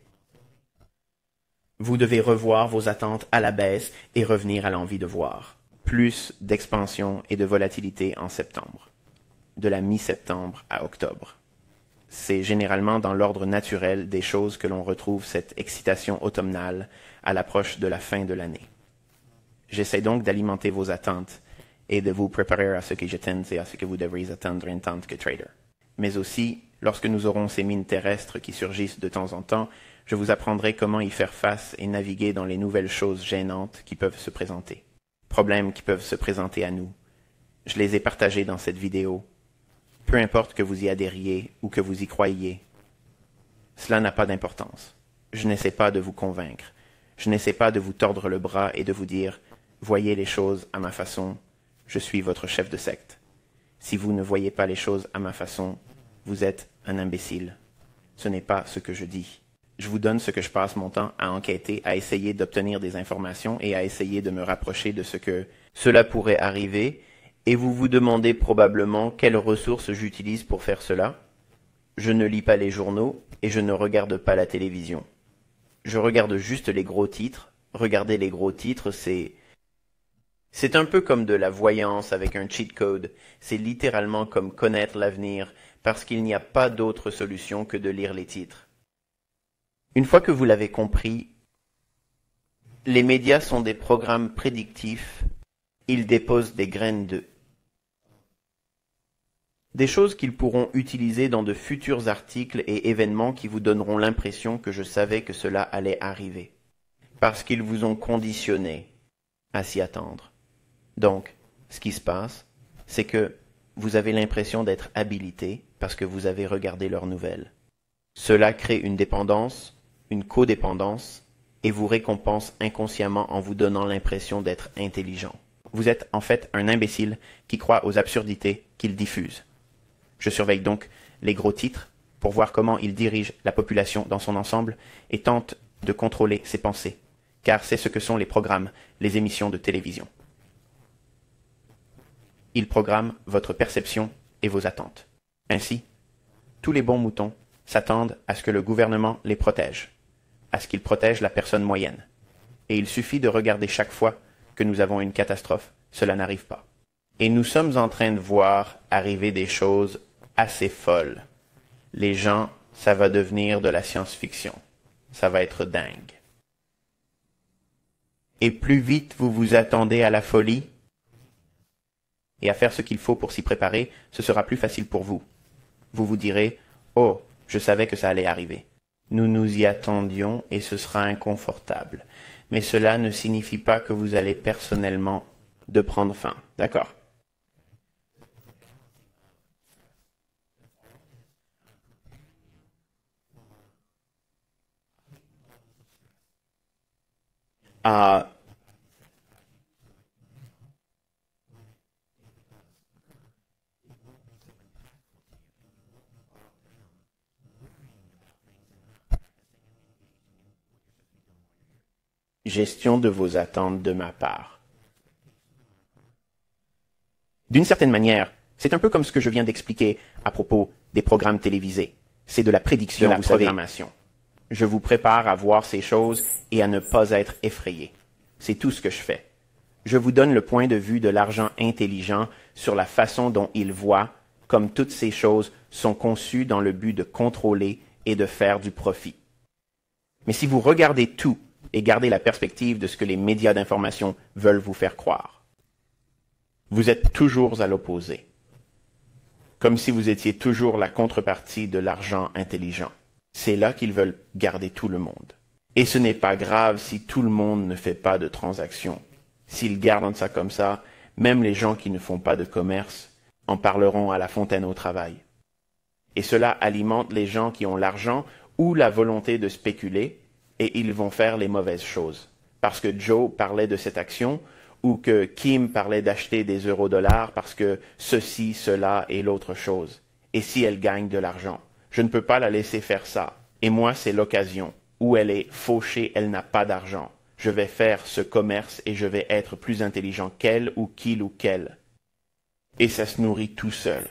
vous devez revoir vos attentes à la baisse et revenir à l'envie de voir. Plus d'expansion et de volatilité en septembre, de la mi-septembre à octobre. C'est généralement dans l'ordre naturel des choses que l'on retrouve cette excitation automnale à l'approche de la fin de l'année. J'essaie donc d'alimenter vos attentes et de vous préparer à ce que j'attends et à ce que vous devriez attendre en tant que trader. Mais aussi, lorsque nous aurons ces mines terrestres qui surgissent de temps en temps, je vous apprendrai comment y faire face et naviguer dans les nouvelles choses gênantes qui peuvent se présenter. Problèmes qui peuvent se présenter à nous. Je les ai partagés dans cette vidéo. Peu importe que vous y adhériez ou que vous y croyiez. Cela n'a pas d'importance. Je n'essaie pas de vous convaincre. Je n'essaie pas de vous tordre le bras et de vous dire « Voyez les choses à ma façon, je suis votre chef de secte. Si vous ne voyez pas les choses à ma façon, vous êtes un imbécile. Ce n'est pas ce que je dis. Je vous donne ce que je passe mon temps à enquêter, à essayer d'obtenir des informations et à essayer de me rapprocher de ce que cela pourrait arriver, et vous vous demandez probablement quelles ressources j'utilise pour faire cela. Je ne lis pas les journaux et je ne regarde pas la télévision. Je regarde juste les gros titres. Regarder les gros titres, c'est un peu comme de la voyance avec un cheat code. C'est littéralement comme connaître l'avenir, parce qu'il n'y a pas d'autre solution que de lire les titres. Une fois que vous l'avez compris, les médias sont des programmes prédictifs. Ils déposent des graines d'œufs. Des choses qu'ils pourront utiliser dans de futurs articles et événements qui vous donneront l'impression que je savais que cela allait arriver. Parce qu'ils vous ont conditionné à s'y attendre. Donc, ce qui se passe, c'est que vous avez l'impression d'être habilité parce que vous avez regardé leurs nouvelles. Cela crée une dépendance, une codépendance, et vous récompense inconsciemment en vous donnant l'impression d'être intelligent. Vous êtes en fait un imbécile qui croit aux absurdités qu'il diffuse. Je surveille donc les gros titres pour voir comment ils dirigent la population dans son ensemble et tente de contrôler ses pensées, car c'est ce que sont les programmes, les émissions de télévision. Ils programment votre perception et vos attentes. Ainsi, tous les bons moutons s'attendent à ce que le gouvernement les protège, à ce qu'il protège la personne moyenne. Et il suffit de regarder chaque fois que nous avons une catastrophe, cela n'arrive pas. Et nous sommes en train de voir arriver des choses assez folles. Les gens, ça va devenir de la science-fiction. Ça va être dingue. Et plus vite vous vous attendez à la folie et à faire ce qu'il faut pour s'y préparer, ce sera plus facile pour vous. Vous vous direz « Oh, je savais que ça allait arriver. Nous nous y attendions et ce sera inconfortable. » Mais cela ne signifie pas que vous allez personnellement de prendre fin. D'accord? Ah, gestion de vos attentes de ma part. D'une certaine manière, c'est un peu comme ce que je viens d'expliquer à propos des programmes télévisés. C'est de la prédiction, de la programmation. Je vous prépare à voir ces choses et à ne pas être effrayé. C'est tout ce que je fais. Je vous donne le point de vue de l'argent intelligent sur la façon dont il voit, comme toutes ces choses sont conçues dans le but de contrôler et de faire du profit. Mais si vous regardez tout et gardez la perspective de ce que les médias d'information veulent vous faire croire, Vous êtes toujours à l'opposé. Comme si vous étiez toujours la contrepartie de l'argent intelligent. C'est là qu'ils veulent garder tout le monde. Et ce n'est pas grave si tout le monde ne fait pas de transactions. S'ils gardent ça comme ça, même les gens qui ne font pas de commerce en parleront à la fontaine au travail. Et cela alimente les gens qui ont l'argent ou la volonté de spéculer, et ils vont faire les mauvaises choses. Parce que Joe parlait de cette action, ou que Kim parlait d'acheter des euro-dollars parce que ceci, cela et l'autre chose. Et si elle gagne de l'argent, je ne peux pas la laisser faire ça. Et moi, c'est l'occasion. Où elle est fauchée, elle n'a pas d'argent. Je vais faire ce commerce et je vais être plus intelligent qu'elle ou qu'il ou qu'elle. Et ça se nourrit tout seul.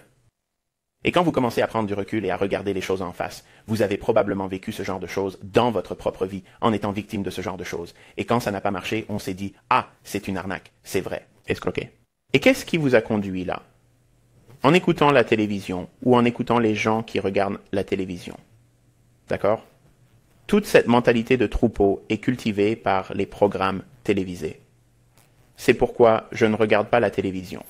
Et quand vous commencez à prendre du recul et à regarder les choses en face, vous avez probablement vécu ce genre de choses dans votre propre vie, en étant victime de ce genre de choses. Et quand ça n'a pas marché, on s'est dit « Ah, c'est une arnaque, c'est vrai, escroqué ». Et qu'est-ce qui vous a conduit là? En écoutant la télévision ou en écoutant les gens qui regardent la télévision. D'accord? Toute cette mentalité de troupeau est cultivée par les programmes télévisés. C'est pourquoi je ne regarde pas la télévision.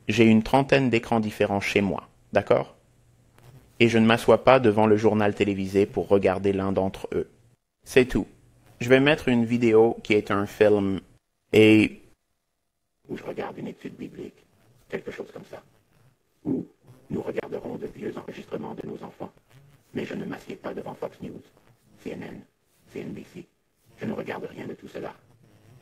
J'ai une trentaine d'écrans différents chez moi. D'accord? Et je ne m'assois pas devant le journal télévisé pour regarder l'un d'entre eux. C'est tout. Je vais mettre une vidéo qui est un film et où je regarde une étude biblique, quelque chose comme ça. Où nous regarderons de vieux enregistrements de nos enfants. Mais je ne m'assieds pas devant Fox News, CNN, CNBC. Je ne regarde rien de tout cela.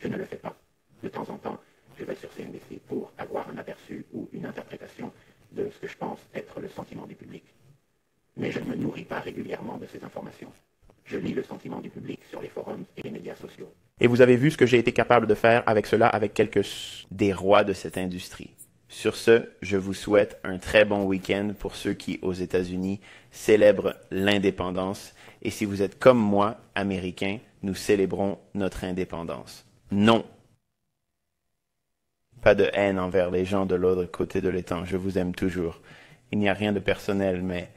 Je ne le fais pas. De temps en temps, je vais sur CNBC pour avoir un aperçu ou une interprétation de ce que je pense être le sentiment du public. Mais je ne me nourris pas régulièrement de ces informations. Je lis le sentiment du public sur les forums et les médias sociaux. Et vous avez vu ce que j'ai été capable de faire avec cela, avec quelques des rois de cette industrie. Sur ce, je vous souhaite un très bon week-end pour ceux qui, aux États-Unis, célèbrent l'indépendance. Et si vous êtes comme moi, Américains, nous célébrons notre indépendance. Non. Pas de haine envers les gens de l'autre côté de l'étang. Je vous aime toujours. Il n'y a rien de personnel, mais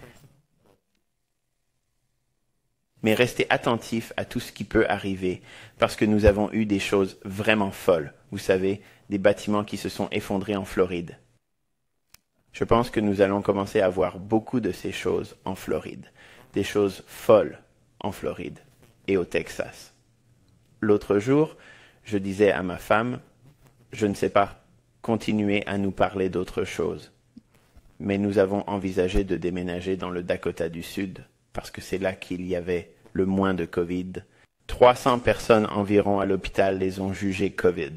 restez attentifs à tout ce qui peut arriver, parce que nous avons eu des choses vraiment folles. Vous savez, des bâtiments qui se sont effondrés en Floride. Je pense que nous allons commencer à voir beaucoup de ces choses en Floride. Des choses folles en Floride et au Texas. L'autre jour, je disais à ma femme, je ne sais pas, continuer à nous parler d'autre chose. Mais nous avons envisagé de déménager dans le Dakota du Sud, parce que c'est là qu'il y avait le moins de Covid. 300 personnes environ à l'hôpital les ont jugés Covid.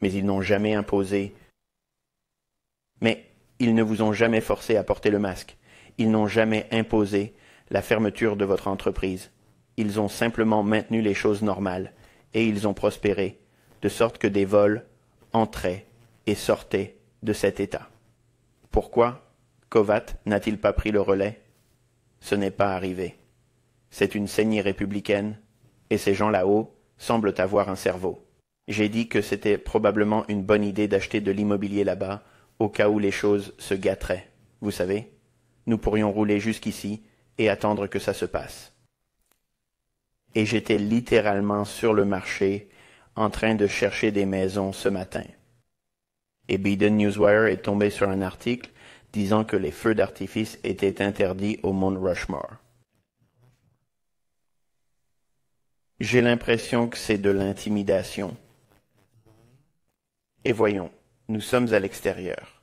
Mais ils n'ont jamais imposé. Mais ils ne vous ont jamais forcé à porter le masque. Ils n'ont jamais imposé la fermeture de votre entreprise. Ils ont simplement maintenu les choses normales, et ils ont prospéré, de sorte que des vols entraient et sortaient de cet État. Pourquoi Kovat n'a-t-il pas pris le relais? Ce n'est pas arrivé. C'est une saignée républicaine, et ces gens là-haut semblent avoir un cerveau. J'ai dit que c'était probablement une bonne idée d'acheter de l'immobilier là-bas, au cas où les choses se gâteraient. Vous savez, nous pourrions rouler jusqu'ici et attendre que ça se passe. Et j'étais littéralement sur le marché, en train de chercher des maisons ce matin. Et Biden Newswire est tombé sur un article disant que les feux d'artifice étaient interdits au Mont Rushmore. J'ai l'impression que c'est de l'intimidation. Et voyons, nous sommes à l'extérieur.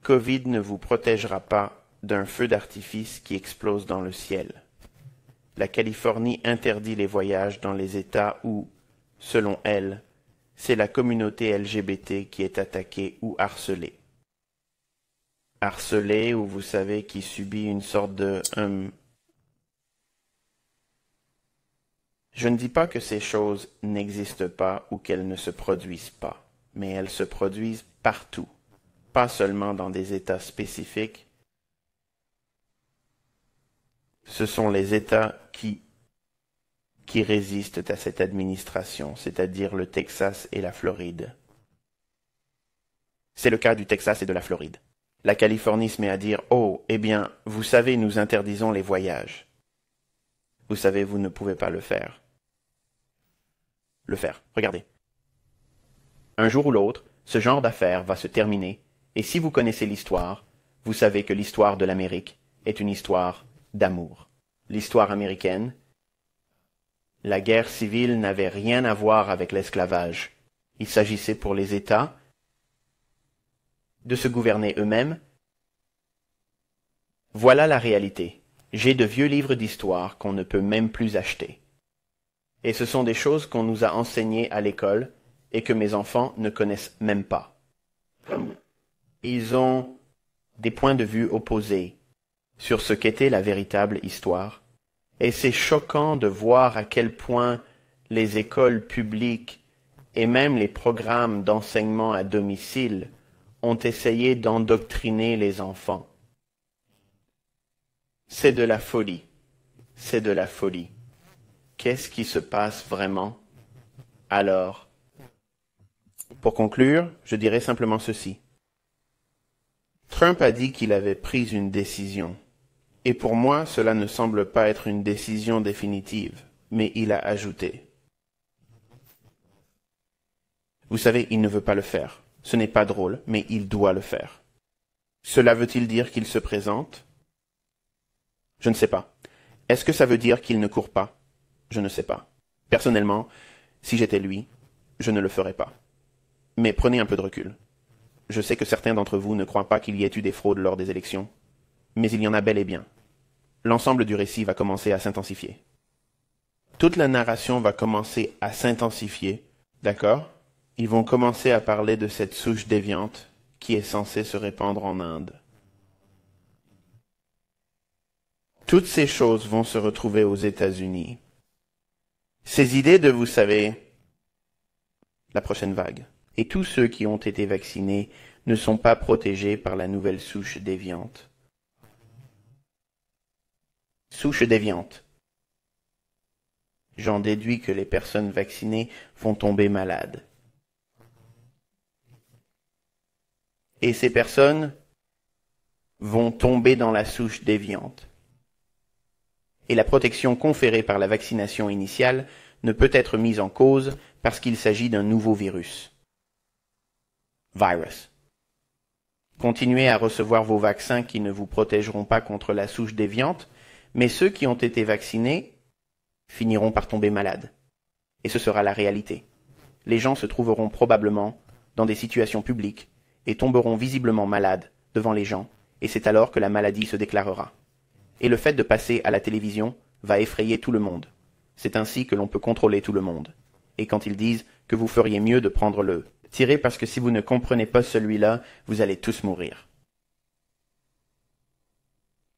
Covid ne vous protégera pas d'un feu d'artifice qui explose dans le ciel. La Californie interdit les voyages dans les États où, selon elle, c'est la communauté LGBT qui est attaquée ou harcelée. Harcelée, ou vous savez, qui subit une sorte de... Je ne dis pas que ces choses n'existent pas ou qu'elles ne se produisent pas, mais elles se produisent partout, pas seulement dans des États spécifiques. Ce sont les États qui résistent à cette administration, c'est-à-dire le Texas et la Floride. C'est le cas du Texas et de la Floride. La Californie se met à dire « Oh, eh bien, vous savez, nous interdisons les voyages. Vous savez, vous ne pouvez pas le faire. » Regardez. Un jour ou l'autre, Ce genre d'affaire va se terminer, et si vous connaissez l'histoire, vous savez que l'histoire de l'Amérique est une histoire d'amour. L'histoire américaine, la guerre civile n'avait rien à voir avec l'esclavage. Il s'agissait pour les États de se gouverner eux-mêmes. Voilà la réalité. J'ai de vieux livres d'histoire qu'on ne peut même plus acheter. Et ce sont des choses qu'on nous a enseignées à l'école et que mes enfants ne connaissent même pas. Ils ont des points de vue opposés sur ce qu'était la véritable histoire. Et c'est choquant de voir à quel point les écoles publiques et même les programmes d'enseignement à domicile ont essayé d'endoctriner les enfants. C'est de la folie. C'est de la folie. Qu'est-ce qui se passe vraiment? Alors, pour conclure, je dirais simplement ceci. Trump a dit qu'il avait pris une décision. Et pour moi, cela ne semble pas être une décision définitive, mais il a ajouté. Vous savez, il ne veut pas le faire. Ce n'est pas drôle, mais il doit le faire. Cela veut-il dire qu'il se présente? Je ne sais pas. Est-ce que ça veut dire qu'il ne court pas? Je ne sais pas. Personnellement, si j'étais lui, je ne le ferais pas. Mais prenez un peu de recul. Je sais que certains d'entre vous ne croient pas qu'il y ait eu des fraudes lors des élections, mais il y en a bel et bien. L'ensemble du récit va commencer à s'intensifier. Toute la narration va commencer à s'intensifier, d'accord? Ils vont commencer à parler de cette souche déviante qui est censée se répandre en Inde. Toutes ces choses vont se retrouver aux États-Unis. Ces idées de, vous savez, la prochaine vague. Et tous ceux qui ont été vaccinés ne sont pas protégés par la nouvelle souche déviante. Souche déviante. J'en déduis que les personnes vaccinées vont tomber malades. Et ces personnes vont tomber dans la souche déviante. Et la protection conférée par la vaccination initiale ne peut être mise en cause parce qu'il s'agit d'un nouveau virus. Virus. Continuez à recevoir vos vaccins qui ne vous protégeront pas contre la souche déviante, mais ceux qui ont été vaccinés finiront par tomber malades. Et ce sera la réalité. Les gens se trouveront probablement dans des situations publiques et tomberont visiblement malades devant les gens, et c'est alors que la maladie se déclarera. Et le fait de passer à la télévision va effrayer tout le monde. C'est ainsi que l'on peut contrôler tout le monde. Et quand ils disent que vous feriez mieux de prendre le tirez parce que si vous ne comprenez pas celui-là, vous allez tous mourir.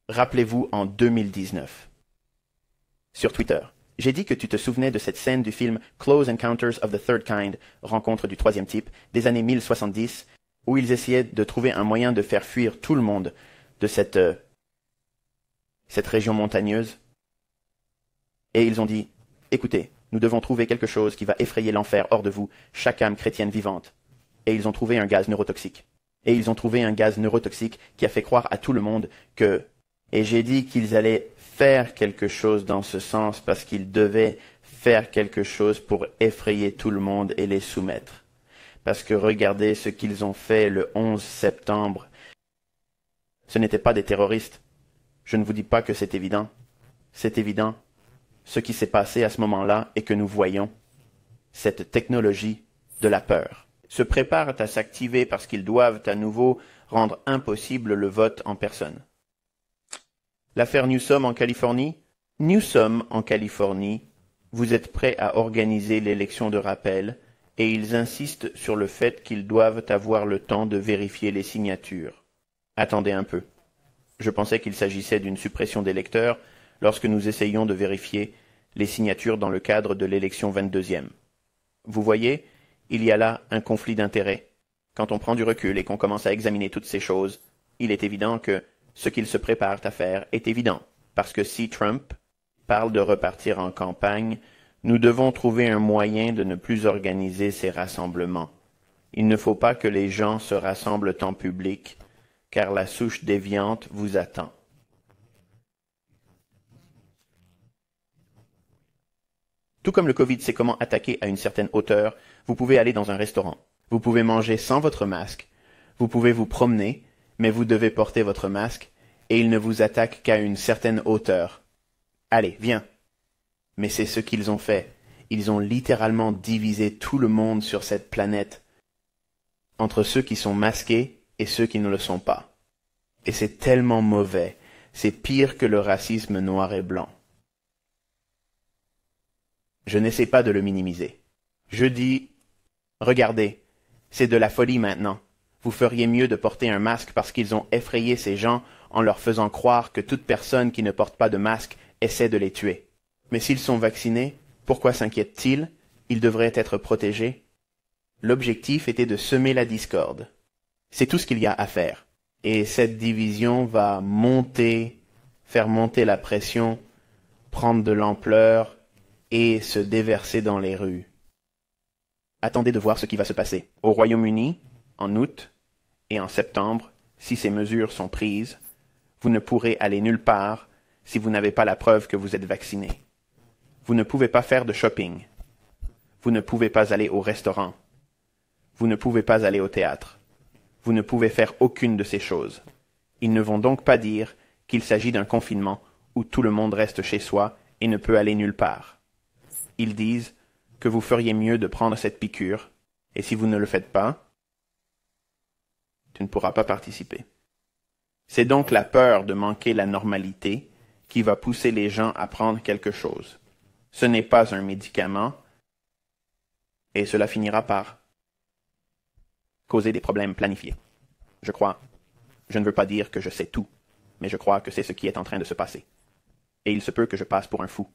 Rappelez-vous en 2019. Sur Twitter, j'ai dit que tu te souvenais de cette scène du film Close Encounters of the Third Kind, Rencontre du troisième type, des années 1070, où ils essayaient de trouver un moyen de faire fuir tout le monde de cette région montagneuse. Et ils ont dit, écoutez, nous devons trouver quelque chose qui va effrayer l'enfer hors de vous, chaque âme chrétienne vivante. Et ils ont trouvé un gaz neurotoxique. Et ils ont trouvé un gaz neurotoxique qui a fait croire à tout le monde que... Et j'ai dit qu'ils allaient faire quelque chose dans ce sens parce qu'ils devaient faire quelque chose pour effrayer tout le monde et les soumettre. Parce que regardez ce qu'ils ont fait le 11 septembre. Ce n'étaient pas des terroristes. Je ne vous dis pas que c'est évident. C'est évident. Ce qui s'est passé à ce moment-là et que nous voyons, cette technologie de la peur, se préparent à s'activer parce qu'ils doivent à nouveau rendre impossible le vote en personne. L'affaire Newsom en Californie? Newsom en Californie, vous êtes prêts à organiser l'élection de rappel et ils insistent sur le fait qu'ils doivent avoir le temps de vérifier les signatures. Attendez un peu. Je pensais qu'il s'agissait d'une suppression d'électeurs lorsque nous essayions de vérifier les signatures dans le cadre de l'élection 22e. Vous voyez, il y a là un conflit d'intérêts. Quand on prend du recul et qu'on commence à examiner toutes ces choses, il est évident que ce qu'ils se préparent à faire est évident, parce que si Trump parle de repartir en campagne, nous devons trouver un moyen de ne plus organiser ces rassemblements. Il ne faut pas que les gens se rassemblent en public, car la souche déviante vous attend. Tout comme le Covid sait comment attaquer à une certaine hauteur, vous pouvez aller dans un restaurant. Vous pouvez manger sans votre masque, vous pouvez vous promener, mais vous devez porter votre masque, et ils ne vous attaquent qu'à une certaine hauteur. Allez, viens. Mais c'est ce qu'ils ont fait. Ils ont littéralement divisé tout le monde sur cette planète entre ceux qui sont masqués et ceux qui ne le sont pas. Et c'est tellement mauvais. C'est pire que le racisme noir et blanc. Je n'essaie pas de le minimiser. Je dis, regardez, c'est de la folie maintenant. Vous feriez mieux de porter un masque parce qu'ils ont effrayé ces gens en leur faisant croire que toute personne qui ne porte pas de masque essaie de les tuer. Mais s'ils sont vaccinés, pourquoi s'inquiètent-ils? Ils devraient être protégés. L'objectif était de semer la discorde. C'est tout ce qu'il y a à faire. Et cette division va monter, faire monter la pression, prendre de l'ampleur et se déverser dans les rues. Attendez de voir ce qui va se passer. Au Royaume-Uni, en août et en septembre, si ces mesures sont prises, vous ne pourrez aller nulle part si vous n'avez pas la preuve que vous êtes vacciné. Vous ne pouvez pas faire de shopping. Vous ne pouvez pas aller au restaurant. Vous ne pouvez pas aller au théâtre. Vous ne pouvez faire aucune de ces choses. Ils ne vont donc pas dire qu'il s'agit d'un confinement où tout le monde reste chez soi et ne peut aller nulle part. Ils disent que vous feriez mieux de prendre cette piqûre, et si vous ne le faites pas, tu ne pourras pas participer. C'est donc la peur de manquer la normalité qui va pousser les gens à prendre quelque chose. Ce n'est pas un médicament, et cela finira par causer des problèmes planifiés. Je ne veux pas dire que je sais tout, mais je crois que c'est ce qui est en train de se passer. Et il se peut que je passe pour un fou,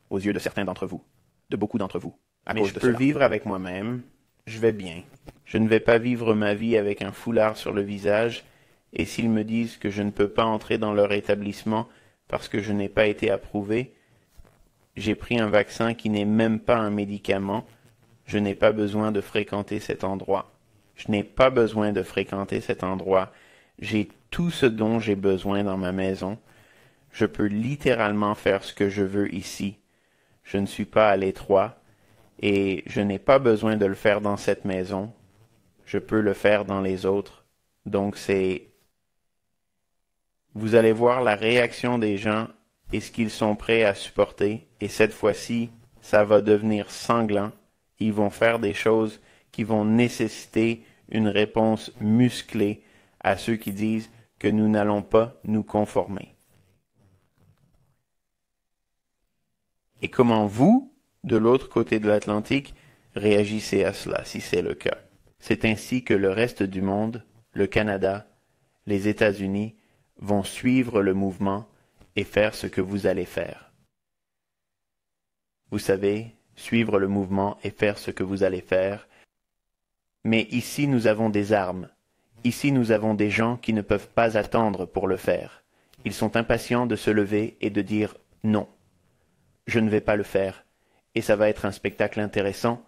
aux yeux de certains d'entre vous, de beaucoup d'entre vous, à cause de cela. Mais je peux vivre avec moi-même, je vais bien. Je ne vais pas vivre ma vie avec un foulard sur le visage, et s'ils me disent que je ne peux pas entrer dans leur établissement parce que je n'ai pas été approuvé, j'ai pris un vaccin qui n'est même pas un médicament, je n'ai pas besoin de fréquenter cet endroit. Je n'ai pas besoin de fréquenter cet endroit. J'ai tout ce dont j'ai besoin dans ma maison. Je peux littéralement faire ce que je veux ici. Je ne suis pas à l'étroit et je n'ai pas besoin de le faire dans cette maison. Je peux le faire dans les autres. Donc vous allez voir la réaction des gens et ce qu'ils sont prêts à supporter. Et cette fois-ci, ça va devenir sanglant. Ils vont faire des choses qui vont nécessiter une réponse musclée à ceux qui disent que nous n'allons pas nous conformer. Et comment vous, de l'autre côté de l'Atlantique, réagissez à cela, si c'est le cas? C'est ainsi que le reste du monde, le Canada, les États-Unis, vont suivre le mouvement et faire ce que vous allez faire. Vous savez, suivre le mouvement et faire ce que vous allez faire. Mais ici, nous avons des armes. Ici, nous avons des gens qui ne peuvent pas attendre pour le faire. Ils sont impatients de se lever et de dire « non, je ne vais pas le faire ». Et ça va être un spectacle intéressant.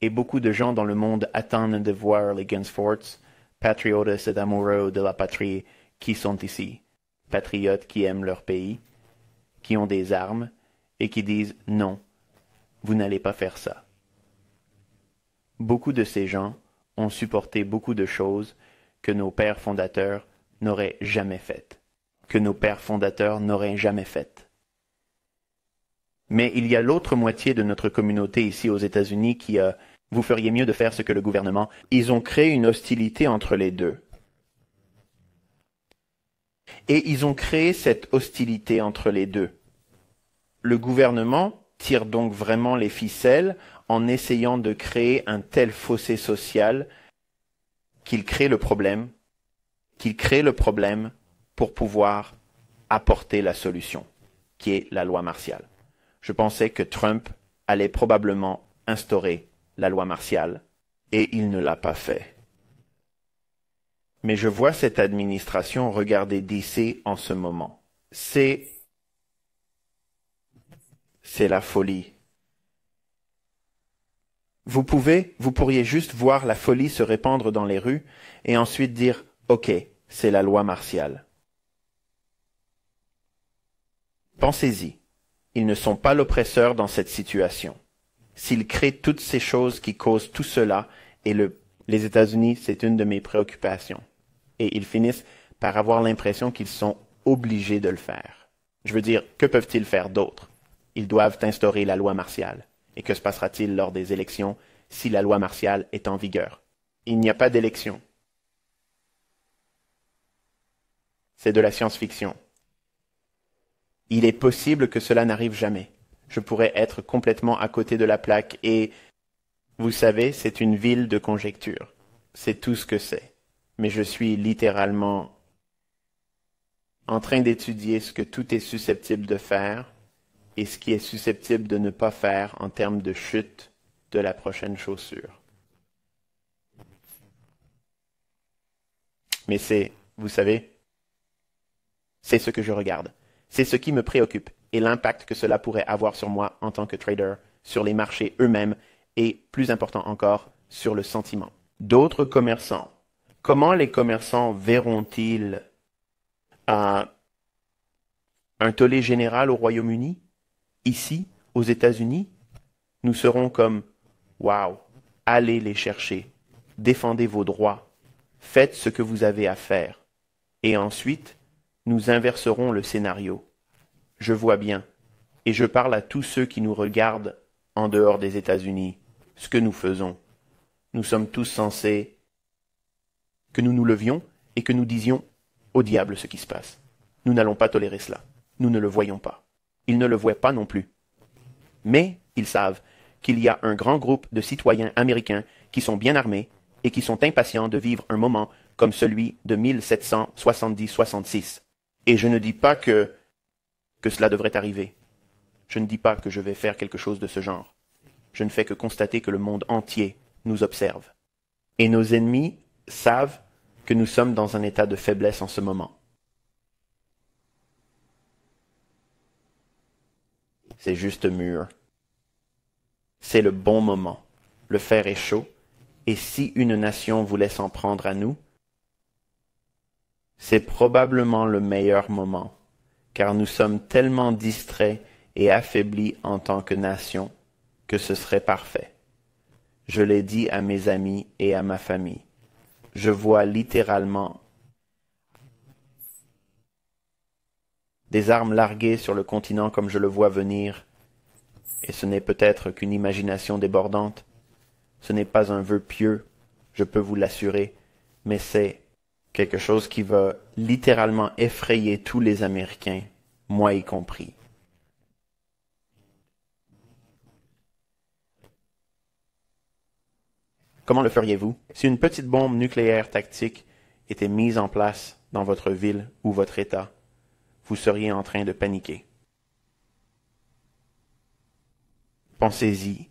Et beaucoup de gens dans le monde attendent de voir les Gunsforts, patriotes et amoureux de la patrie qui sont ici. Patriotes qui aiment leur pays, qui ont des armes et qui disent « non, vous n'allez pas faire ça ». Beaucoup de ces gens ont supporté beaucoup de choses que nos pères fondateurs n'auraient jamais faites, Mais il y a l'autre moitié de notre communauté ici aux États-Unis qui vous feriez mieux de faire ce que le gouvernement. Ils ont créé une hostilité entre les deux. Et ils ont créé cette hostilité entre les deux. Le gouvernement tire donc vraiment les ficelles en essayant de créer un tel fossé social qu'il crée le problème pour pouvoir apporter la solution, qui est la loi martiale. Je pensais que Trump allait probablement instaurer la loi martiale, et il ne l'a pas fait. Mais je vois cette administration regarder DC en ce moment. C'est la folie. Vous pourriez juste voir la folie se répandre dans les rues et ensuite dire « Ok, c'est la loi martiale ». Pensez-y, ils ne sont pas l'oppresseur dans cette situation. S'ils créent toutes ces choses qui causent tout cela et le Les États-Unis, c'est une de mes préoccupations. Et ils finissent par avoir l'impression qu'ils sont obligés de le faire. Je veux dire, que peuvent-ils faire d'autre? Ils doivent instaurer la loi martiale. Et que se passera-t-il lors des élections si la loi martiale est en vigueur? Il n'y a pas d'élection. C'est de la science-fiction. Il est possible que cela n'arrive jamais. Je pourrais être complètement à côté de la plaque et, vous savez, c'est une ville de conjectures. C'est tout ce que c'est. Mais je suis littéralement en train d'étudier ce que tout est susceptible de faire et ce qui est susceptible de ne pas faire en termes de chute de la prochaine chaussure. Mais c'est, vous savez, c'est ce que je regarde. C'est ce qui me préoccupe et l'impact que cela pourrait avoir sur moi en tant que trader, sur les marchés eux-mêmes et, plus important encore, sur le sentiment. D'autres commerçants. Comment les commerçants verront-ils un tollé général au Royaume-Uni? Ici, aux États-Unis? Nous serons comme « Wow, allez les chercher, défendez vos droits, faites ce que vous avez à faire. » Et ensuite, nous inverserons le scénario. Je vois bien, et je parle à tous ceux qui nous regardent en dehors des États-Unis, ce que nous faisons. Nous sommes tous censés que nous nous levions et que nous disions « Au diable ce qui se passe. Nous n'allons pas tolérer cela. Nous ne le voyons pas. » Ils ne le voient pas non plus. Mais ils savent qu'il y a un grand groupe de citoyens américains qui sont bien armés et qui sont impatients de vivre un moment comme celui de 1770-66. Et je ne dis pas que cela devrait arriver. Je ne dis pas que je vais faire quelque chose de ce genre. Je ne fais que constater que le monde entier nous observe. Et nos ennemis savent que nous sommes dans un état de faiblesse en ce moment. C'est juste mûr. C'est le bon moment. Le fer est chaud. Et si une nation voulait s'en prendre à nous, c'est probablement le meilleur moment, car nous sommes tellement distraits et affaiblis en tant que nation que ce serait parfait. Je l'ai dit à mes amis et à ma famille. Je vois littéralement des armes larguées sur le continent comme je le vois venir, et ce n'est peut-être qu'une imagination débordante. Ce n'est pas un vœu pieux, je peux vous l'assurer, mais c'est quelque chose qui va littéralement effrayer tous les Américains, moi y compris. Comment le feriez-vous si une petite bombe nucléaire tactique était mise en place dans votre ville ou votre État? Vous seriez en train de paniquer. Pensez-y,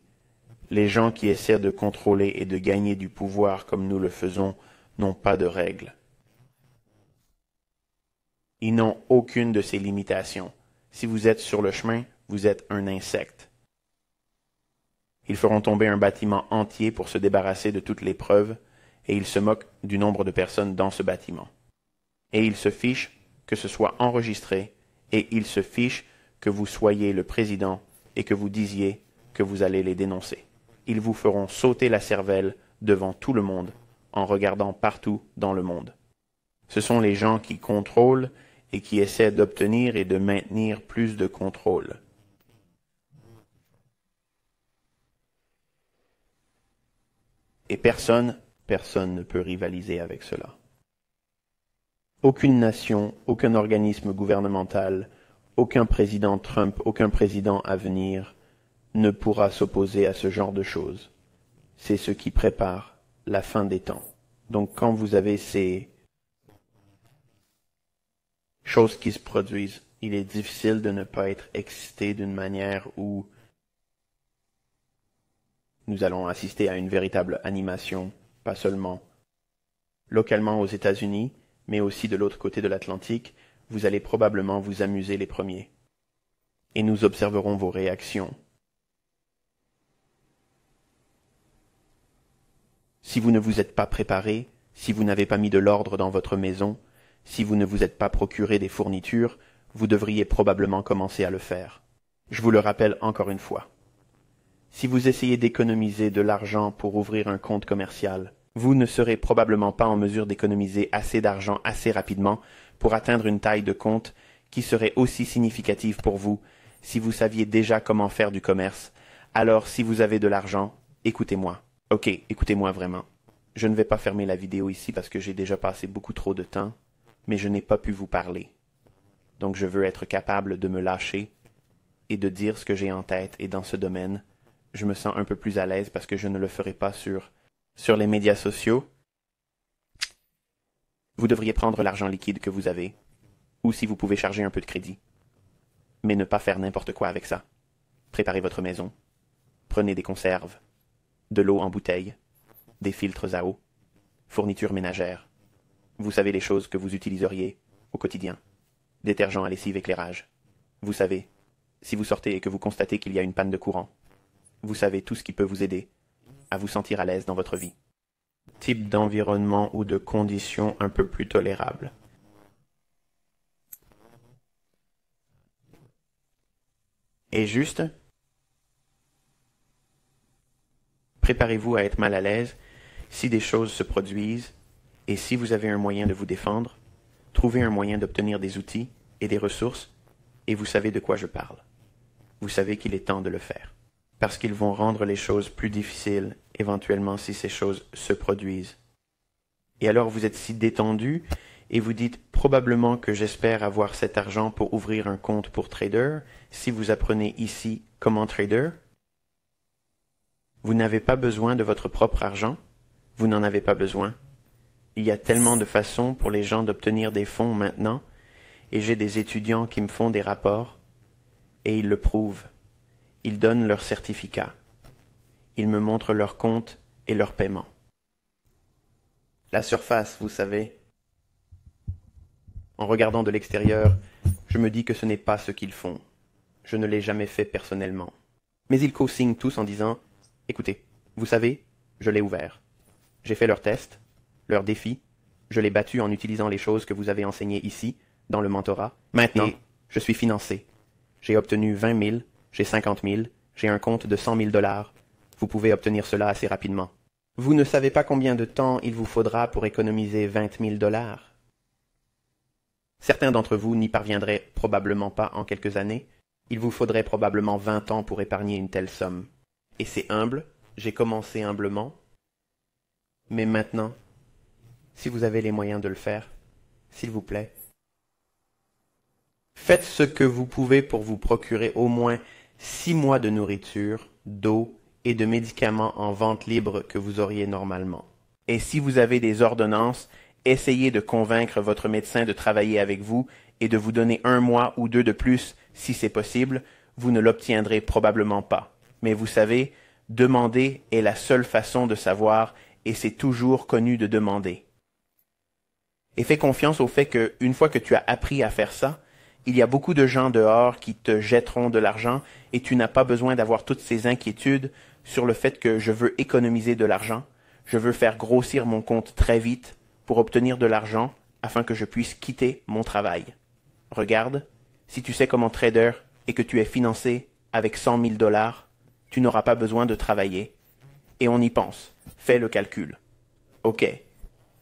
les gens qui essaient de contrôler et de gagner du pouvoir comme nous le faisons n'ont pas de règles. Ils n'ont aucune de ces limitations. Si vous êtes sur le chemin, vous êtes un insecte. Ils feront tomber un bâtiment entier pour se débarrasser de toutes les preuves, et ils se moquent du nombre de personnes dans ce bâtiment. Et ils se fichent que ce soit enregistré, et ils se fichent que vous soyez le président et que vous disiez que vous allez les dénoncer. Ils vous feront sauter la cervelle devant tout le monde, en regardant partout dans le monde. Ce sont les gens qui contrôlent et qui essaient d'obtenir et de maintenir plus de contrôle. Et personne ne peut rivaliser avec cela. Aucune nation, aucun organisme gouvernemental, aucun président Trump, aucun président à venir ne pourra s'opposer à ce genre de choses. C'est ce qui prépare la fin des temps. Donc quand vous avez ces choses qui se produisent, il est difficile de ne pas être excité d'une manière où nous allons assister à une véritable animation, pas seulement localement aux États-Unis, mais aussi de l'autre côté de l'Atlantique. Vous allez probablement vous amuser les premiers. Et nous observerons vos réactions. Si vous ne vous êtes pas préparé, si vous n'avez pas mis de l'ordre dans votre maison, si vous ne vous êtes pas procuré des fournitures, vous devriez probablement commencer à le faire. Je vous le rappelle encore une fois. Si vous essayez d'économiser de l'argent pour ouvrir un compte commercial, vous ne serez probablement pas en mesure d'économiser assez d'argent assez rapidement pour atteindre une taille de compte qui serait aussi significative pour vous si vous saviez déjà comment faire du commerce. Alors, si vous avez de l'argent, écoutez-moi. Ok, écoutez-moi vraiment. Je ne vais pas fermer la vidéo ici parce que j'ai déjà passé beaucoup trop de temps, mais je n'ai pas pu vous parler. Donc je veux être capable de me lâcher et de dire ce que j'ai en tête, et dans ce domaine, je me sens un peu plus à l'aise parce que je ne le ferai pas sur les médias sociaux. Vous devriez prendre l'argent liquide que vous avez, ou si vous pouvez charger un peu de crédit. Mais ne pas faire n'importe quoi avec ça. Préparez votre maison. Prenez des conserves, de l'eau en bouteille, des filtres à eau, fournitures ménagères. Vous savez les choses que vous utiliseriez au quotidien. Détergent à lessive, éclairage. Vous savez, si vous sortez et que vous constatez qu'il y a une panne de courant, vous savez tout ce qui peut vous aider à vous sentir à l'aise dans votre vie. Type d'environnement ou de conditions un peu plus tolérables. Et juste, préparez-vous à être mal à l'aise si des choses se produisent, et si vous avez un moyen de vous défendre, trouvez un moyen d'obtenir des outils et des ressources, et vous savez de quoi je parle. Vous savez qu'il est temps de le faire. Parce qu'ils vont rendre les choses plus difficiles, éventuellement, si ces choses se produisent. Et alors vous êtes si détendu, et vous dites probablement que j'espère avoir cet argent pour ouvrir un compte pour trader, si vous apprenez ici comment trader. Vous n'avez pas besoin de votre propre argent, vous n'en avez pas besoin. Il y a tellement de façons pour les gens d'obtenir des fonds maintenant, et j'ai des étudiants qui me font des rapports, et ils le prouvent. Ils donnent leur certificat. Ils me montrent leur compte et leur paiement. La surface, vous savez. En regardant de l'extérieur, je me dis que ce n'est pas ce qu'ils font. Je ne l'ai jamais fait personnellement. Mais ils co-signent tous en disant « Écoutez, vous savez, je l'ai ouvert. J'ai fait leur test, leur défi, je l'ai battu en utilisant les choses que vous avez enseignées ici, dans le mentorat. Maintenant, je suis financé. J'ai obtenu 20 000, j'ai 50 000, j'ai un compte de 100 000 $. Vous pouvez obtenir cela assez rapidement. Vous ne savez pas combien de temps il vous faudra pour économiser 20 000 $. Certains d'entre vous n'y parviendraient probablement pas en quelques années. Il vous faudrait probablement 20 ans pour épargner une telle somme. Et c'est humble, j'ai commencé humblement. Mais maintenant, si vous avez les moyens de le faire, s'il vous plaît, faites ce que vous pouvez pour vous procurer au moins 6 mois de nourriture, d'eau et de médicaments en vente libre que vous auriez normalement. Et si vous avez des ordonnances, essayez de convaincre votre médecin de travailler avec vous et de vous donner 1 mois ou 2 de plus si c'est possible. Vous ne l'obtiendrez probablement pas. Mais vous savez, demander est la seule façon de savoir, et c'est toujours connu de demander. Et fais confiance au fait que, une fois que tu as appris à faire ça, il y a beaucoup de gens dehors qui te jetteront de l'argent, et tu n'as pas besoin d'avoir toutes ces inquiétudes sur le fait que je veux économiser de l'argent, je veux faire grossir mon compte très vite pour obtenir de l'argent afin que je puisse quitter mon travail. Regarde, si tu sais comment trader et que tu es financé avec 100 000 $, tu n'auras pas besoin de travailler. Et on y pense. Fais le calcul. Ok.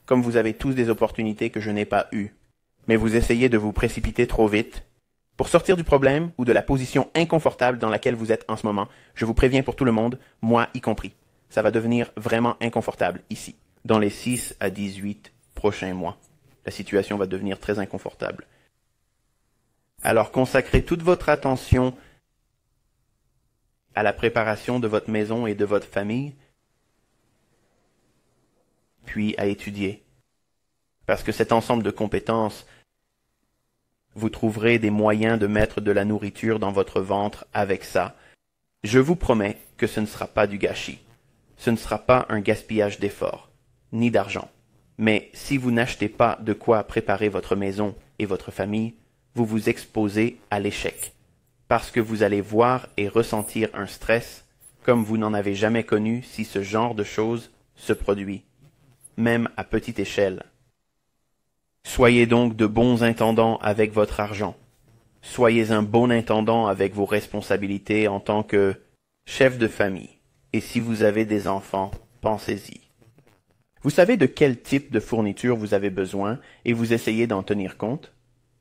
Comme vous avez tous des opportunités que je n'ai pas eues, mais vous essayez de vous précipiter trop vite. Pour sortir du problème ou de la position inconfortable dans laquelle vous êtes en ce moment, je vous préviens pour tout le monde, moi y compris. Ça va devenir vraiment inconfortable ici. Dans les 6 à 18 prochains mois, la situation va devenir très inconfortable. Alors consacrez toute votre attention à la préparation de votre maison et de votre famille, puis à étudier. Parce que cet ensemble de compétences, vous trouverez des moyens de mettre de la nourriture dans votre ventre avec ça. Je vous promets que ce ne sera pas du gâchis. Ce ne sera pas un gaspillage d'efforts, ni d'argent. Mais si vous n'achetez pas de quoi préparer votre maison et votre famille, vous vous exposez à l'échec. Parce que vous allez voir et ressentir un stress comme vous n'en avez jamais connu si ce genre de choses se produit, même à petite échelle. Soyez donc de bons intendants avec votre argent. Soyez un bon intendant avec vos responsabilités en tant que chef de famille. Et si vous avez des enfants, pensez-y. Vous savez de quel type de fourniture vous avez besoin et vous essayez d'en tenir compte?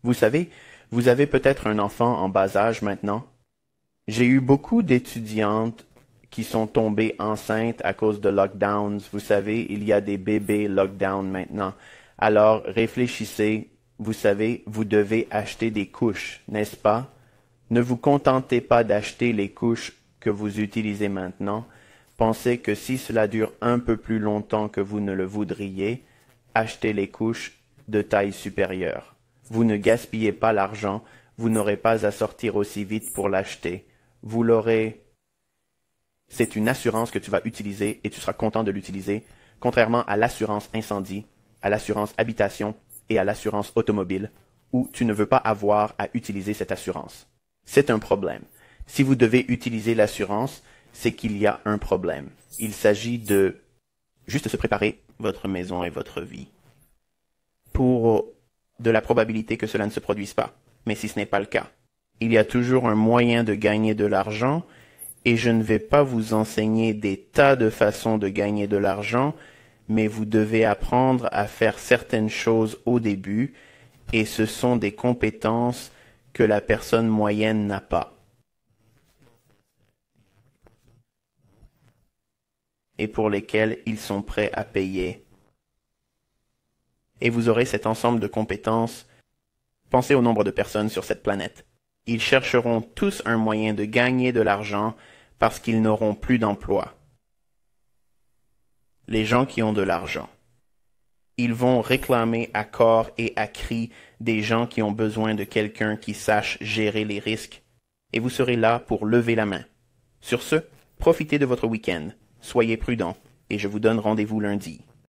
Vous savez, vous avez peut-être un enfant en bas âge maintenant. J'ai eu beaucoup d'étudiantes qui sont tombées enceintes à cause de lockdowns. Vous savez, il y a des bébés lockdown maintenant. Alors réfléchissez, vous savez, vous devez acheter des couches, n'est-ce pas? Ne vous contentez pas d'acheter les couches que vous utilisez maintenant. Pensez que si cela dure un peu plus longtemps que vous ne le voudriez, achetez les couches de taille supérieure. Vous ne gaspillez pas l'argent, vous n'aurez pas à sortir aussi vite pour l'acheter. Vous l'aurez. C'est une assurance que tu vas utiliser et tu seras content de l'utiliser, contrairement à l'assurance incendie, à l'assurance habitation et à l'assurance automobile, où tu ne veux pas avoir à utiliser cette assurance. C'est un problème. Si vous devez utiliser l'assurance, c'est qu'il y a un problème. Il s'agit de juste se préparer votre maison et votre vie pour de la probabilité que cela ne se produise pas. Mais si ce n'est pas le cas, il y a toujours un moyen de gagner de l'argent et je ne vais pas vous enseigner des tas de façons de gagner de l'argent, mais vous devez apprendre à faire certaines choses au début et ce sont des compétences que la personne moyenne n'a pas. Et pour lesquels ils sont prêts à payer. Et vous aurez cet ensemble de compétences. Pensez au nombre de personnes sur cette planète. Ils chercheront tous un moyen de gagner de l'argent parce qu'ils n'auront plus d'emploi. Les gens qui ont de l'argent. Ils vont réclamer à corps et à cri des gens qui ont besoin de quelqu'un qui sache gérer les risques. Et vous serez là pour lever la main. Sur ce, profitez de votre week-end. Soyez prudents et je vous donne rendez-vous lundi.